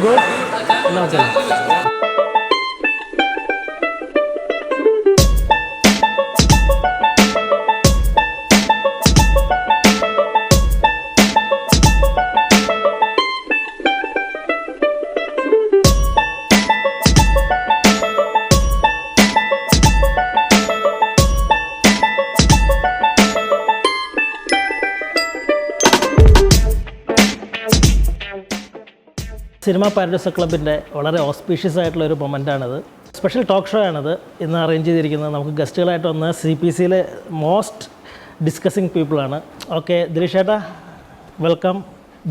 good? Okay. Cinema paradise ക്ലബിൻ്റെ വളരെ auspicious ആയിട്ടുള്ളൊരു മൊമെൻ്റാണിത്. സ്പെഷ്യൽ ടോക്ക് ഷോ ആണിത് ഇന്ന് അറേഞ്ച് ചെയ്തിരിക്കുന്നത്. നമുക്ക് ഗസ്റ്റുകളായിട്ട് വന്ന് CPCയിലെ മോസ്റ്റ് ഡിസ്കസിങ് പീപ്പിളാണ്. ഓക്കെ, ദിലീഷ് ഏട്ടാ വെൽക്കം,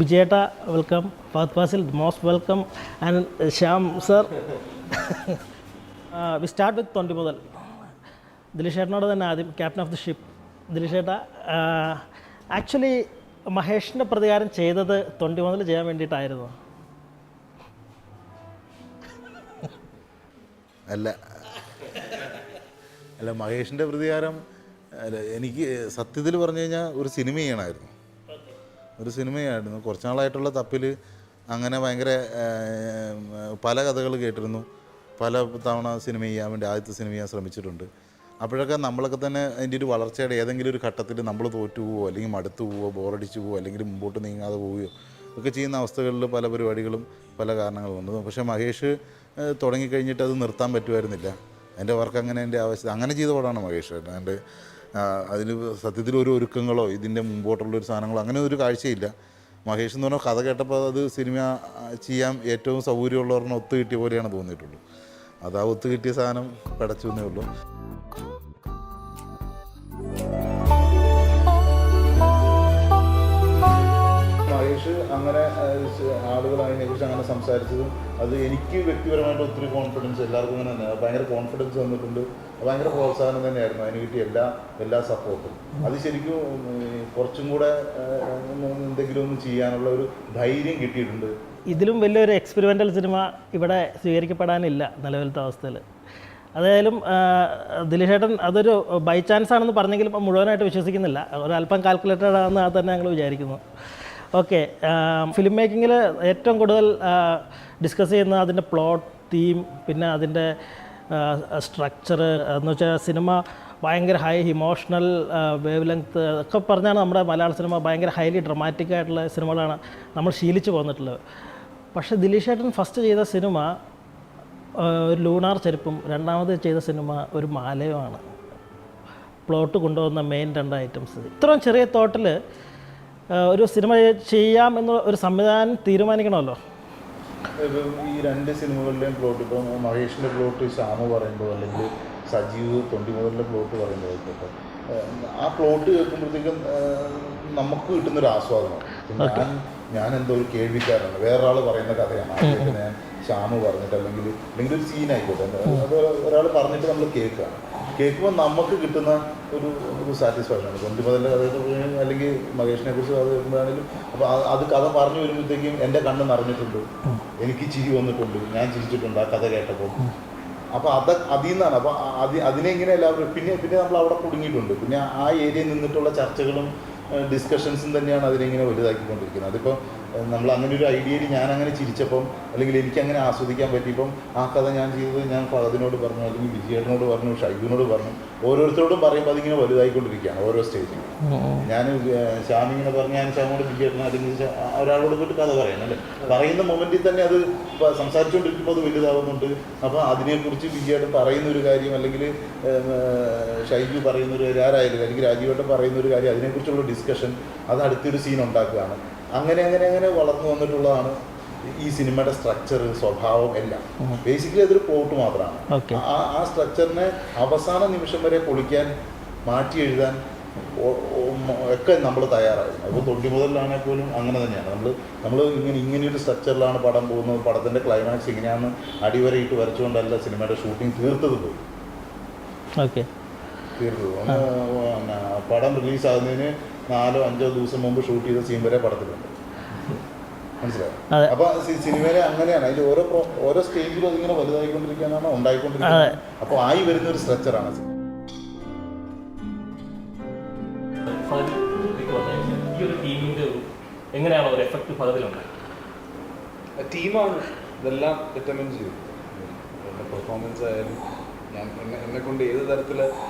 വിജയേട്ടാ welcome, Fahadh Faasil most welcome, and Shyam sir. We start with Thondi Muthal. Dileesh ഏട്ടനോട് തന്നെ ആദ്യം, captain of the ship Dileesh ഏട്ടാ. ആക്ച്വലി മഹേഷിൻ്റെ പ്രതികാരം ചെയ്തത് തൊണ്ടി മുതൽ ചെയ്യാൻ വേണ്ടിയിട്ടായിരുന്നു. അല്ല മഹേഷിൻ്റെ പ്രതികാരം എനിക്ക് സത്യത്തിൽ പറഞ്ഞു കഴിഞ്ഞാൽ ഒരു സിനിമ ചെയ്യണമായിരുന്നു. കുറച്ച് നാളായിട്ടുള്ള തപ്പിൽ അങ്ങനെ ഭയങ്കര പല കഥകൾ കേട്ടിരുന്നു. പല തവണ സിനിമ ചെയ്യാൻ വേണ്ടി ആദ്യത്തെ സിനിമ ചെയ്യാൻ ശ്രമിച്ചിട്ടുണ്ട്. അപ്പോഴൊക്കെ നമ്മളൊക്കെ തന്നെ അതിൻ്റെ ഒരു വളർച്ചയുടെ ഏതെങ്കിലും ഒരു ഘട്ടത്തിൽ നമ്മൾ തോറ്റു പോവുകയോ അല്ലെങ്കിൽ മടുത്തു പോവുകയോ ബോറടിച്ചു പോവുകയോ അല്ലെങ്കിൽ മുമ്പോട്ട് നീങ്ങാതെ പോവുകയോ ഒക്കെ ചെയ്യുന്ന അവസ്ഥകളിൽ പല പരിപാടികളും പല കാരണങ്ങളും ഉണ്ട്. പക്ഷേ മഹേഷ് തുടങ്ങിക്കഴിഞ്ഞിട്ട് അത് നിർത്താൻ പറ്റുമായിരുന്നില്ല. എൻ്റെ വർക്ക് അങ്ങനെ എൻ്റെ ആവശ്യം അങ്ങനെ ചെയ്ത പടമാണ് മഹേഷ്. എൻ്റെ അതിന് സത്യത്തിൽ ഒരു ഒരുക്കങ്ങളോ ഇതിൻ്റെ മുമ്പോട്ടുള്ളൊരു സാധനങ്ങളോ അങ്ങനെ ഒരു കാഴ്ചയില്ല. മഹേഷ് എന്ന് പറഞ്ഞാൽ കഥ കേട്ടപ്പോൾ അത് സിനിമ ചെയ്യാൻ ഏറ്റവും സൗകര്യമുള്ളവരുടെ ഒത്തു കിട്ടിയ പോലെയാണ് തോന്നിയിട്ടുള്ളൂ. അത് ആ ഒത്തു കിട്ടിയ സാധനം പടച്ചു എന്നേ ഉള്ളൂ. മഹേഷ് അങ്ങനെ ആളുകൾ അതിനെക്കുറിച്ച് അങ്ങനെ സംസാരിച്ചതും അത് എനിക്ക് വ്യക്തിപരമായിട്ട് ഒത്തിരി കോൺഫിഡൻസ്, എല്ലാവർക്കും അങ്ങനെ തന്നെ ഭയങ്കര കോൺഫിഡൻസ് തന്നിട്ടുണ്ട്. ഭയങ്കര പ്രോത്സാഹനം തന്നെയായിരുന്നു. അതിന് കിട്ടിയ എല്ലാ സപ്പോർട്ടും. അത് ശരിക്കും കുറച്ചും കൂടെ എന്തെങ്കിലും ഒന്ന് ചെയ്യാനുള്ള ഒരു ധൈര്യം കിട്ടിയിട്ടുണ്ട്. ഇതിലും വലിയൊരു എക്സ്പെരിമെൻ്റൽ സിനിമ ഇവിടെ സ്വീകരിക്കപ്പെടാനില്ല നിലവിലത്തെ അവസ്ഥയിൽ. അതായാലും ദിലീഷേട്ടൻ അതൊരു ബൈ ചാൻസ് ആണെന്ന് പറഞ്ഞെങ്കിലും ഇപ്പം മുഴുവനായിട്ട് വിശ്വസിക്കുന്നില്ല. ഒരല്പം കാൽക്കുലേറ്റഡ് ആണെന്ന് അത് തന്നെ ഞങ്ങൾ വിചാരിക്കുന്നു. ഓക്കെ, ഫിലിം മേക്കിങ്ങിൽ ഏറ്റവും കൂടുതൽ ഡിസ്കസ് ചെയ്യുന്ന അതിൻ്റെ പ്ലോട്ട്, തീം, പിന്നെ അതിൻ്റെ സ്ട്രക്ചർ എന്ന് വെച്ചാൽ സിനിമ ഭയങ്കര ഹൈ ഇമോഷണൽ വേവ് ലെങ്ത്ത് ഒക്കെ പറഞ്ഞാണ് നമ്മുടെ മലയാള സിനിമ ഭയങ്കര ഹൈലി ഡ്രമാറ്റിക് ആയിട്ടുള്ള സിനിമകളാണ് നമ്മൾ ശീലിച്ച് പോന്നിട്ടുള്ളത്. പക്ഷേ ദിലീഷ് ഏട്ടൻ ഫസ്റ്റ് ചെയ്ത സിനിമ ഒരു ലൂണാർ ചെരുപ്പും രണ്ടാമത് ചെയ്ത സിനിമ ഒരു മാലയുമാണ്. പ്ലോട്ട് കൊണ്ടുവന്ന മെയിൻ 2 ഐറ്റംസ്. ഇത്രയും ചെറിയ തോട്ടിൽ ഒരു സിനിമ ചെയ്യാം എന്ന ഒരു സംവിധാനം തീരുമാനിക്കണമല്ലോ. ഈ 2 സിനിമകളിലെയും പ്ലോട്ട്, ഇപ്പം മഹേഷിൻ്റെ പ്ലോട്ട് ശ്യാമു പറയുമ്പോൾ അല്ലെങ്കിൽ സജീവ് തൊണ്ടി മുതലിൻ്റെ പ്ലോട്ട് പറയുമ്പോഴേക്കൊക്കെ ആ പ്ലോട്ട് കേൾക്കുമ്പോഴത്തേക്കും നമുക്ക് കിട്ടുന്നൊരു ആസ്വാദനം. ഞാൻ എന്തോ ഒരു കേൾവിക്കാരാണ്, വേറൊരാൾ പറയുന്ന കഥയാണ് ഞാൻ ശ്യാമു പറഞ്ഞിട്ട് അല്ലെങ്കിൽ ഒരു സീനായിക്കോട്ടെ, അത് ഒരാൾ പറഞ്ഞിട്ട് നമ്മൾ കേൾക്കുമ്പോൾ നമുക്ക് കിട്ടുന്ന ഒരു സാറ്റിസ്ഫാക്ഷനാണ്. തൊണ്ടി മുതലിൻ്റെ കഥ അല്ലെങ്കിൽ മഹേഷിനെ കുറിച്ച് കഥ കേൾക്കുമ്പോഴാണെങ്കിലും അപ്പോൾ അത് കഥ പറഞ്ഞു വരുമ്പോഴത്തേക്കും എൻ്റെ കണ്ണ് നിറഞ്ഞിട്ടുണ്ട്, എനിക്ക് ചിരി വന്നിട്ടുണ്ട്, ഞാൻ ചിരിച്ചിട്ടുണ്ട് ആ കഥ കേട്ടപ്പോൾ. അപ്പോൾ അതിൽ നിന്നാണ്. അപ്പോൾ അതിനെ ഇങ്ങനെ എല്ലാവരും പിന്നെ നമ്മൾ അവിടെ കുടുങ്ങിയിട്ടുണ്ട്. പിന്നെ ആ ഏരിയയിൽ നിന്നിട്ടുള്ള ചർച്ചകളും ഡിസ്കഷൻസും തന്നെയാണ് അതിനെങ്ങനെ വലുതാക്കിക്കൊണ്ടിരിക്കുന്നത്. അതിപ്പോൾ നമ്മൾ അങ്ങനെ ഒരു ഐഡിയയിൽ ഞാൻ അങ്ങനെ ചിരിച്ചപ്പം അല്ലെങ്കിൽ എനിക്കങ്ങനെ ആസ്വദിക്കാൻ പറ്റിയപ്പം ആ കഥ ഞാൻ ചെയ്തത് ഞാൻ ഫഹദിനോട് പറഞ്ഞു, അല്ലെങ്കിൽ വിജയേട്ടനോട് പറഞ്ഞു, ഷൈബിനോട് പറഞ്ഞു, ഓരോരുത്തരോടും പറയുമ്പോൾ അതിങ്ങനെ വലുതായിക്കൊണ്ടിരിക്കുകയാണ് ഓരോ സ്റ്റേജിൽ. ഞാൻ ശ്യാമിങ്ങനെ പറഞ്ഞു, ഞാൻ ശ്യാമോട് വിജയേട്ടനെ അല്ലെങ്കിൽ ഒരാളോട് പോയിട്ട് കഥ പറയണം അല്ലേ, പറയുന്ന മൊമെൻറ്റിൽ തന്നെ അത് സംസാരിച്ചുകൊണ്ടിരിക്കുമ്പോൾ അത് വലുതാവുന്നുണ്ട്. അപ്പോൾ അതിനെക്കുറിച്ച് വിജയേട്ടൻ പറയുന്നൊരു കാര്യം അല്ലെങ്കിൽ ഷൈബി പറയുന്നൊരു കാര്യം, ആരായാലും അല്ലെങ്കിൽ രാജീവേട്ടൻ പറയുന്നൊരു കാര്യം, അതിനെക്കുറിച്ചുള്ള ഡിസ്കഷൻ, അത് അടുത്തൊരു സീൻ ഉണ്ടാക്കുകയാണ്. അങ്ങനെ വളർന്നു വന്നിട്ടുള്ളതാണ് ഈ സിനിമയുടെ സ്ട്രക്ചർ, സ്വഭാവം എല്ലാം. ബേസിക്കലി അതൊരു പ്ലോട്ട് മാത്രമാണ്. ആ സ്ട്രക്ചറിനെ അവസാന നിമിഷം വരെ പൊളിക്കാൻ, മാറ്റി എഴുതാൻ ഒക്കെ നമ്മൾ തയ്യാറായിരുന്നു. അപ്പോൾ തൊണ്ടി മുതലാണെങ്കിൽ പോലും അങ്ങനെ തന്നെയാണ്. നമ്മൾ ഇങ്ങനെയൊരു സ്ട്രക്ചറിലാണ് പടം പോകുന്നത്. പടത്തിൻ്റെ ക്ലൈമാക്സ് ഇങ്ങനെയാണ് അടിവരയിട്ട് വരച്ചുകൊണ്ടല്ല സിനിമയുടെ ഷൂട്ടിംഗ് തീർത്തത്. പടം റിലീസാകുന്നതിന് 4-5 ദിവസം മുമ്പ് ഷൂട്ട് ചെയ്ത സീൻ വരെ പടത്തിലുണ്ട്. മനസ്സിലായോ? അപ്പോൾ സിനിമയിലെ അങ്ങനെയാണ്. അതിൽ ഓരോ സ്റ്റേജിലും അതിങ്ങനെ വലുതായിക്കൊണ്ടിരിക്കാനാണ്, ഉണ്ടായിക്കൊണ്ടിരിക്കുന്നത്. അപ്പോൾ ആയി വരുന്നൊരു സ്ട്രക്ചറാണ്. എങ്ങനെയാണോ ഒരു എഫക്ട് ഫലത്തിലുണ്ട്? ടീമാണ് ഇതെല്ലാം ഡിറ്റർമിൻ ചെയ്യും. എൻ്റെ പെർഫോമൻസ് ആയാലും ഞാൻ എന്നെ കൊണ്ട് ഏത് തരത്തിൽ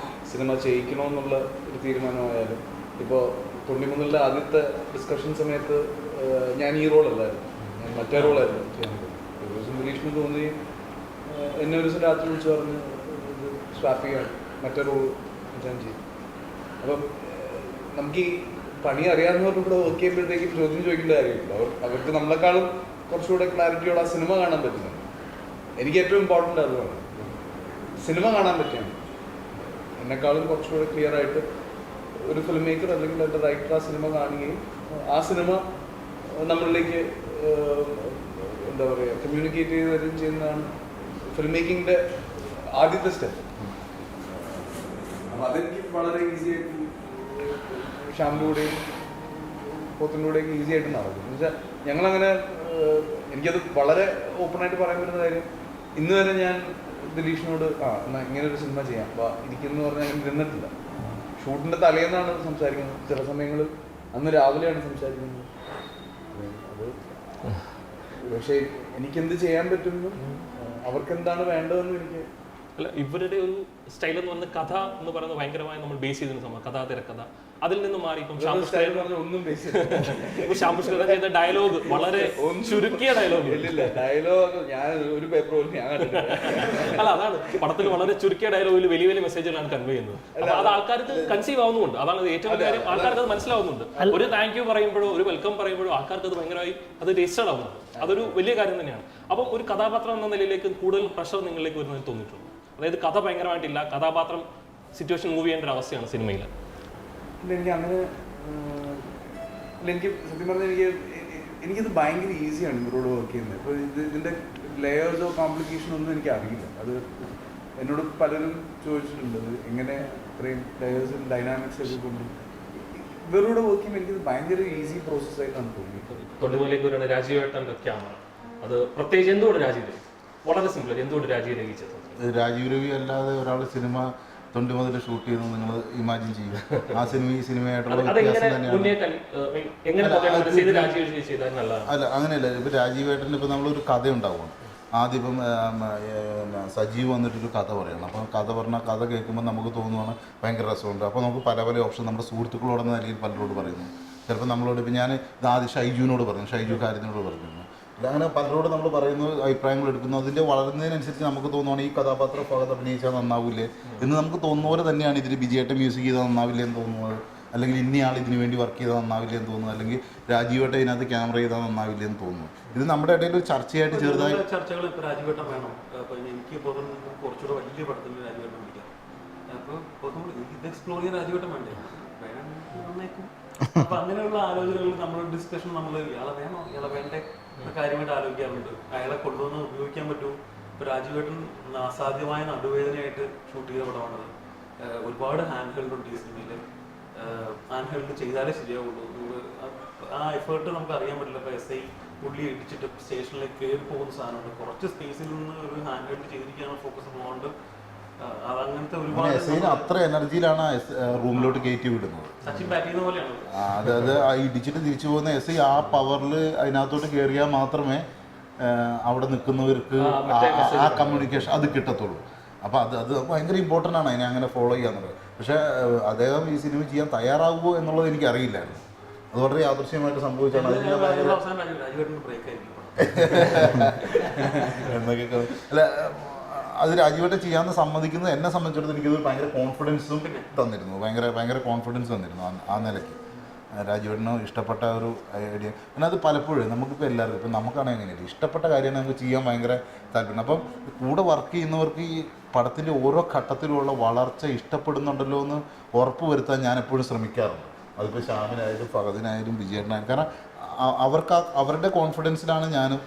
സിനിമ ചെയ്യിക്കണമെന്നുള്ള ഒരു തീരുമാനമായാലും. ഇപ്പോൾ 93 ആദ്യത്തെ ഡിസ്കഷൻ സമയത്ത് ഞാൻ ഈ റോളല്ലായിരുന്നു, ഞാൻ മറ്റേ റോളായിരുന്നു ചെയ്യാൻ പറ്റും. ഒരു ദിവസം ഗിരീഷിന് തോന്നി, എന്നെ ഒരു ദിവസം രാത്രി വിളിച്ച് പറഞ്ഞ് ഇത് സ്വാപ്പ് ചെയ്യാൻ മറ്റേ റോൾ ഞാൻ ചെയ്യും. അപ്പം നമുക്ക് ഈ പണി അറിയാവുന്നവരുടെ കൂടെ വർക്ക് ചെയ്യുമ്പോഴത്തേക്കും ചോദ്യം ചോദിക്കേണ്ട കാര്യമില്ല. അവർക്ക് നമ്മളെക്കാളും കുറച്ചുകൂടെ ക്ലാരിറ്റിയോടെ ആ സിനിമ കാണാൻ പറ്റുന്നുണ്ട്. എനിക്ക് ഏറ്റവും ഇമ്പോർട്ടൻ്റ് അതുമാണ്, സിനിമ കാണാൻ പറ്റിയാണ്. എന്നെക്കാളും കുറച്ചുകൂടെ ക്ലിയർ ആയിട്ട് ഒരു ഫിലിം മേക്കർ അല്ലെങ്കിൽ എൻ്റെ റൈറ്റർ ആ സിനിമ കാണുകയും ആ സിനിമ നമ്മളിലേക്ക് എന്താ പറയുക കമ്മ്യൂണിക്കേറ്റ് ചെയ്ത് തരുകയും ചെയ്യുന്നതാണ് ഫിലിം മേക്കിങ്ങിൻ്റെ ആദ്യത്തെ സ്റ്റെപ്പ്. അപ്പം അതെനിക്ക് വളരെ ഈസി ആയിട്ട് ഷ്യാമിൻ്റെ കൂടെയും പോത്തിൻ്റെ കൂടെയൊക്കെ ഈസി ആയിട്ട് നടക്കും. എന്ന് വെച്ചാൽ ഞങ്ങളങ്ങനെ എനിക്കത് വളരെ ഓപ്പണായിട്ട് പറയാൻ പറ്റുന്ന കാര്യം, ഇന്ന് വരെ ഞാൻ ദിലീഷിനോട് എന്നാൽ ഇങ്ങനെ ഒരു സിനിമ ചെയ്യാം ഇരിക്കുന്നു പറഞ്ഞാൽ അങ്ങനെ ഇരുന്നിട്ടില്ല. ഷൂട്ടിൻ്റെ തലേന്നാണ് സംസാരിക്കുന്നത്, ചില സമയങ്ങളിൽ അന്ന് രാവിലെയാണ് സംസാരിക്കുന്നത്. അത് പക്ഷേ എനിക്കെന്ത് ചെയ്യാൻ പറ്റുന്നു, അവർക്കെന്താണ് വേണ്ടതെന്ന് എനിക്ക് അല്ല, ഇവരുടെ ഒരു സ്റ്റൈൽ എന്ന് പറഞ്ഞ കഥ എന്ന് പറയുന്നത് ഭയങ്കരമായി നമ്മൾ ബേസ് ചെയ്തിരുന്ന സമയം, കഥ തിരക്കഥ. അതിൽ നിന്ന് മാറി ഇപ്പം ശ്യാംപുഷ്കർ ചെയ്ത ഡയലോഗ് വളരെ ചുരുക്കിയ ഡയലോഗ്. ഡയലോഗ് ഞാൻ ഒരു പേപ്പർ പോലും ഞാൻ അല്ല, അതാണ് പടത്തിൽ വളരെ ചുരുക്കിയ ഡയലോഗിൽ വലിയ വലിയ മെസ്സേജുകളാണ് കൺവേ ചെയ്യുന്നത്. അപ്പൊ അത് ആൾക്കാർക്ക് കൺസീവ് ആവുന്നുണ്ട്. അതാണ് ഏറ്റവും വലിയ കാര്യം, ആൾക്കാർക്ക് അത് മനസ്സിലാവുന്നുണ്ട്. ഒരു താങ്ക് യു പറയുമ്പോഴോ ഒരു വെൽക്കം പറയുമ്പോഴോ ആൾക്കാർക്ക് അത് ഭയങ്കരമായി അത് രജിസ്റ്റേർഡ് ആവുന്നുണ്ട്. അതൊരു വലിയ കാര്യം തന്നെയാണ്. അപ്പം ഒരു കഥാപാത്രം എന്ന നിലയിലേക്ക് കൂടുതൽ പ്രഷർ നിങ്ങളിലേക്ക് വരുന്നതിന് തോന്നിയിട്ടുണ്ട്? അതായത് കഥ ഭയങ്കരമായിട്ടില്ല, കഥാപാത്രം സിറ്റുവേഷൻ മൂവ് ചെയ്യേണ്ട ഒരു അവസ്ഥയാണ് സിനിമയിൽ. എനിക്ക് അങ്ങനെ എനിക്ക് സത്യം പറഞ്ഞാൽ എനിക്കിത് ഭയങ്കര ഈസിയാണ് ഇവരോട് വർക്ക് ചെയ്യുന്നത്. ഇപ്പോൾ ഇതിൻ്റെ ലെയേഴ്സോ കോംപ്ലിക്കേഷനോ ഒന്നും എനിക്ക് അറിയില്ല. അത് എന്നോട് പലരും ചോദിച്ചിട്ടുണ്ട്, അത് എങ്ങനെ ഇത്രയും ലെയേഴ്സും ഡൈനാമിക്സ് ഒക്കെ കൊണ്ട് ഇവരോട് വർക്ക് ചെയ്യുമ്പോൾ എനിക്കിത് ഭയങ്കര ഈസി പ്രോസസ്സായിട്ടാണ് തോന്നിയത്. തൊടുമുലേക്ക് വരുന്ന രാജീവേട്ടൻ്റെ ക്യാമറ, അത് പ്രത്യേകിച്ച് എന്തുകൊണ്ട് രാജീവ് രവി? വളരെ സിമ്പിൾ, എന്തുകൊണ്ട് രാജീവ് രവി ചെയ്തത്? രാജീവ് രവി അല്ലാതെ ഒരാൾ സിനിമ 90 ഷൂട്ട് ചെയ്ത് നിങ്ങൾ ഇമാജിൻ ചെയ്യും. ആ സിനിമ ഈ സിനിമയായിട്ടുള്ള വ്യത്യാസം തന്നെയാണ്. അല്ല, അങ്ങനെയല്ല. ഇപ്പം രാജീവേട്ടൻ്റെ ഇപ്പം നമ്മളൊരു കഥ ഉണ്ടാവുകയാണ്. ആദ്യം ഇപ്പം സജീവ് വന്നിട്ടൊരു കഥ പറയണം. അപ്പം കഥ പറഞ്ഞാൽ കഥ കേൾക്കുമ്പോൾ നമുക്ക് തോന്നുവാണ് ഭയങ്കര രസമുണ്ട്. അപ്പോൾ നമുക്ക് പല പല ഓപ്ഷൻ നമ്മുടെ സുഹൃത്തുക്കളോടെന്ന നിലയിൽ പലരോട് പറയുന്നു. ചിലപ്പോൾ നമ്മളോട് ഇപ്പം ഞാൻ ഇത് ആദ്യം ഷൈജുവിനോട് പറഞ്ഞു, ഷൈജു കാര്യത്തിനോട് പറഞ്ഞു. അങ്ങനെ പലരോട് നമ്മൾ പറയുന്നു, അഭിപ്രായങ്ങൾ എടുക്കുന്നു. അതിൻ്റെ വളരുന്നതിനനുസരിച്ച് നമുക്ക് തോന്നുവാണ് ഈ കഥാപാത്രം ഭാഗത്ത് അഭിനയിച്ചാൽ നന്നാവില്ലേ എന്ന് നമുക്ക് തോന്നുന്ന പോലെ തന്നെയാണ് ഇതിൽ വിജയേട്ടൻ മ്യൂസിക് ചെയ്താൽ നന്നാവില്ലേ എന്ന് തോന്നുന്നത്, അല്ലെങ്കിൽ ഇന്നയാൾ ഇതിന് വേണ്ടി വർക്ക് ചെയ്താൽ നന്നാവില്ലേ എന്ന് തോന്നുന്നു, അല്ലെങ്കിൽ രാജീവേട്ടൻ ഇതിനകത്ത് ക്യാമറ ചെയ്താൽ നന്നാവില്ലേ എന്ന് തോന്നുന്നു. ഇത് നമ്മുടെ ഇടയിൽ ഒരു ചർച്ചയായിട്ട് ചെറുതായി ചർച്ചകൾ ഇപ്പോൾ രാജീവേട്ടൻ വേണം. അപ്പോൾ എനിക്ക് കുറച്ചുകൂടെ വലിയ പടത്തിൽ രാജീവേട്ടൻ വിളിക്കാം. അപ്പോൾ നമ്മൾ ഇത് എക്സ്പ്ലോർ ചെയ്യാൻ രാജീവേട്ടൻ വേണ്ടേ? നന്നേക്കും. അപ്പോൾ അങ്ങനെയുള്ള ആലോചനകൾ നമ്മൾ ഡിസ്കഷൻ നമ്മൾ ഇയാളെ വേണോ ഇയാളെ വേണ്ടേ കാര്യമായിട്ട് ആലോചിക്കാറുണ്ട്. അയാളെ കൊണ്ടുവന്ന് ഉപയോഗിക്കാൻ പറ്റുമോ? ഇപ്പോൾ രാജീവേട്ടൻ അസാധ്യമായ നടുവേദനയായിട്ട് ഷൂട്ട് ചെയ്ത പടമാണത്. ഒരുപാട് ഹാൻഡ് ഹെൽഡ് ഉണ്ട് ഈ സിനിമയിൽ. ഹാൻഡ് ഹെൽഡ് ചെയ്താലേ ശരിയാവുള്ളൂ. ആ എഫേർട്ട് നമുക്ക് അറിയാൻ പറ്റില്ല. ഇപ്പോൾ SI പുള്ളി ഇടിച്ചിട്ട് സ്റ്റേഷനിലേക്ക് കയറി പോകുന്ന സാധനമുണ്ട്. കുറച്ച് സ്പേസിൽ നിന്ന് ഒരു ഹാൻഡ് ഹെൽഡ് ചെയ്തിരിക്കാനുള്ള ഫോക്കസ് പോകുന്നുണ്ട്. അതങ്ങനത്തെ ഒരുപാട് അത്ര എനർജിയിലാണ് റൂമിലോട്ട് കയറ്റി വിടുന്നത്. സച്ചിൻ ബാറ്റ് ചെയ്യുന്ന പോലെയാണ്. അതായത് ഇടിച്ചിട്ട് തിരിച്ചു പോകുന്ന SI ആ പവറിൽ അതിനകത്തോട്ട് കയറിയാൽ മാത്രമേ അവിടെ നിൽക്കുന്നവർക്ക് ആ കമ്മ്യൂണിക്കേഷൻ അത് കിട്ടത്തുള്ളൂ. അപ്പോൾ അത് ഭയങ്കര ഇമ്പോർട്ടൻ്റ് ആണ് അതിനെ അങ്ങനെ ഫോളോ ചെയ്യാന്നുള്ളത്. പക്ഷേ അദ്ദേഹം ഈ സിനിമ ചെയ്യാൻ തയ്യാറാകുമോ എന്നുള്ളത് എനിക്ക് അറിയില്ലായിരുന്നു. അത് വളരെ യാദൃശ്യമായിട്ട് സംഭവിച്ചാണ്. എന്നൊക്കെ അല്ല, അത് രാജീവേട്ടൻ ചെയ്യാമെന്ന് സമ്മതിക്കുന്നത് എന്നെ സംബന്ധിച്ചിടത്തോളം എനിക്കത് ഭയങ്കര കോൺഫിഡൻസും തന്നിരുന്നു. ഭയങ്കര കോൺഫിഡൻസ് തന്നിരുന്നു ആ നിലയ്ക്ക്. രാജീവേട്ടന് ഇഷ്ടപ്പെട്ട ഒരു ഐഡിയ. പിന്നെ അത് പലപ്പോഴും നമുക്കിപ്പോൾ എല്ലാവർക്കും ഇപ്പം നമുക്കാണെങ്കിൽ എങ്ങനെയല്ല ഇഷ്ടപ്പെട്ട കാര്യമാണ് നമുക്ക് ചെയ്യാൻ ഭയങ്കര താല്പര്യം. അപ്പം കൂടെ വർക്ക് ചെയ്യുന്നവർക്ക് ഈ പടത്തിൻ്റെ ഓരോ ഘട്ടത്തിലുള്ള വളർച്ച ഇഷ്ടപ്പെടുന്നുണ്ടല്ലോ എന്ന് ഉറപ്പ് വരുത്താൻ ഞാൻ എപ്പോഴും ശ്രമിക്കാറുണ്ട്. അതിപ്പോൾ ശ്യാമിനായാലും ഫഹദിനായാലും വിജയേട്ടനായാലും. കാരണം അവർക്ക് അവരുടെ കോൺഫിഡൻസിലാണ് ഞാനും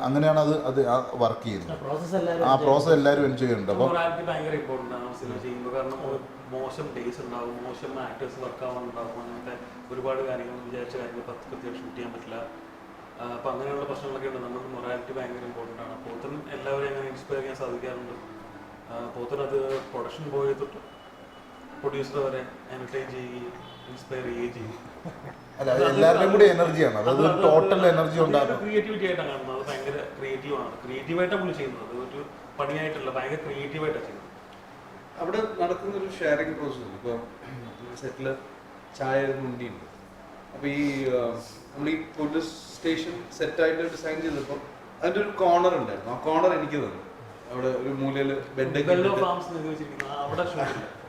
അങ്ങനെയാണ് അത് വർക്ക് ചെയ്യുന്നത്. ആ പ്രോസസ് എല്ലാവരും എൻജോയ് ചെയ്യുന്നുണ്ട്. അപ്പോൾ ഭയങ്കര ഇമ്പോർട്ടൻ്റ് ആണ് സിനിമ ചെയ്യുമ്പോൾ. കാരണം മോശം ഡേയ്സ് ഉണ്ടാവും, മോശം ആക്ടേഴ്സ് വർക്ക് ആവാനുണ്ടാവും, അങ്ങനത്തെ ഒരുപാട് കാര്യങ്ങൾ വിചാരിച്ച കാര്യങ്ങൾ കൃത്യമായിട്ട് ഷൂട്ട് ചെയ്യാൻ പറ്റില്ല. അപ്പോൾ അങ്ങനെയുള്ള പ്രശ്നങ്ങളൊക്കെ ഉണ്ട്. നമുക്ക് മൊറാലിറ്റി ഭയങ്കര ഇമ്പോർട്ടൻ്റ് ആണ്. പോത്തൻ എല്ലാവരെയും അങ്ങനെ ഇൻസ്പയർ ചെയ്യാൻ സാധിക്കാറുണ്ട്. പോത്തൻ അത് പ്രൊഡക്ഷൻ ബോയ് തൊട്ട് പ്രൊഡ്യൂസർ വരെ എന്റർടൈൻ ചെയ്യുകയും ഇൻസ്പയർ ചെയ്യുകയും ചെയ്യും. അല്ല അത് എല്ലാവരുടെയും കൂടി എനർജിയാണ്, അത് ടോട്ടൽ എനർജി ഉണ്ടാകും. ക്രിയേറ്റിവിറ്റി ആയിട്ടാണ് കാണുന്നത്. അത് ഭയങ്കര ക്രിയേറ്റീവാണ്, ക്രിയേറ്റീവായിട്ടാണ് പുള്ളി ചെയ്യുന്നത്. അത് ഒരു പണിയായിട്ടല്ല, ഭയങ്കര ക്രിയേറ്റീവായിട്ടാണ് ചെയ്യുന്നത്. അവിടെ നടക്കുന്നൊരു ഷെയറിങ് പ്രോസസ്സ്. ഇപ്പോൾ സെറ്റിൽ ചായ മുണ്ടിയുണ്ട്. അപ്പോൾ ഈ നമ്മൾ ഈ പോലീസ് സ്റ്റേഷൻ സെറ്റായിട്ട് ഡിസൈൻ ചെയ്തപ്പോൾ അതിൻ്റെ ഒരു കോർണർ ഉണ്ടായിരുന്നു. ആ കോർണർ എനിക്ക് തന്നു. അവിടെ ഒരു മൂലയിൽ ബെഡൊക്കെ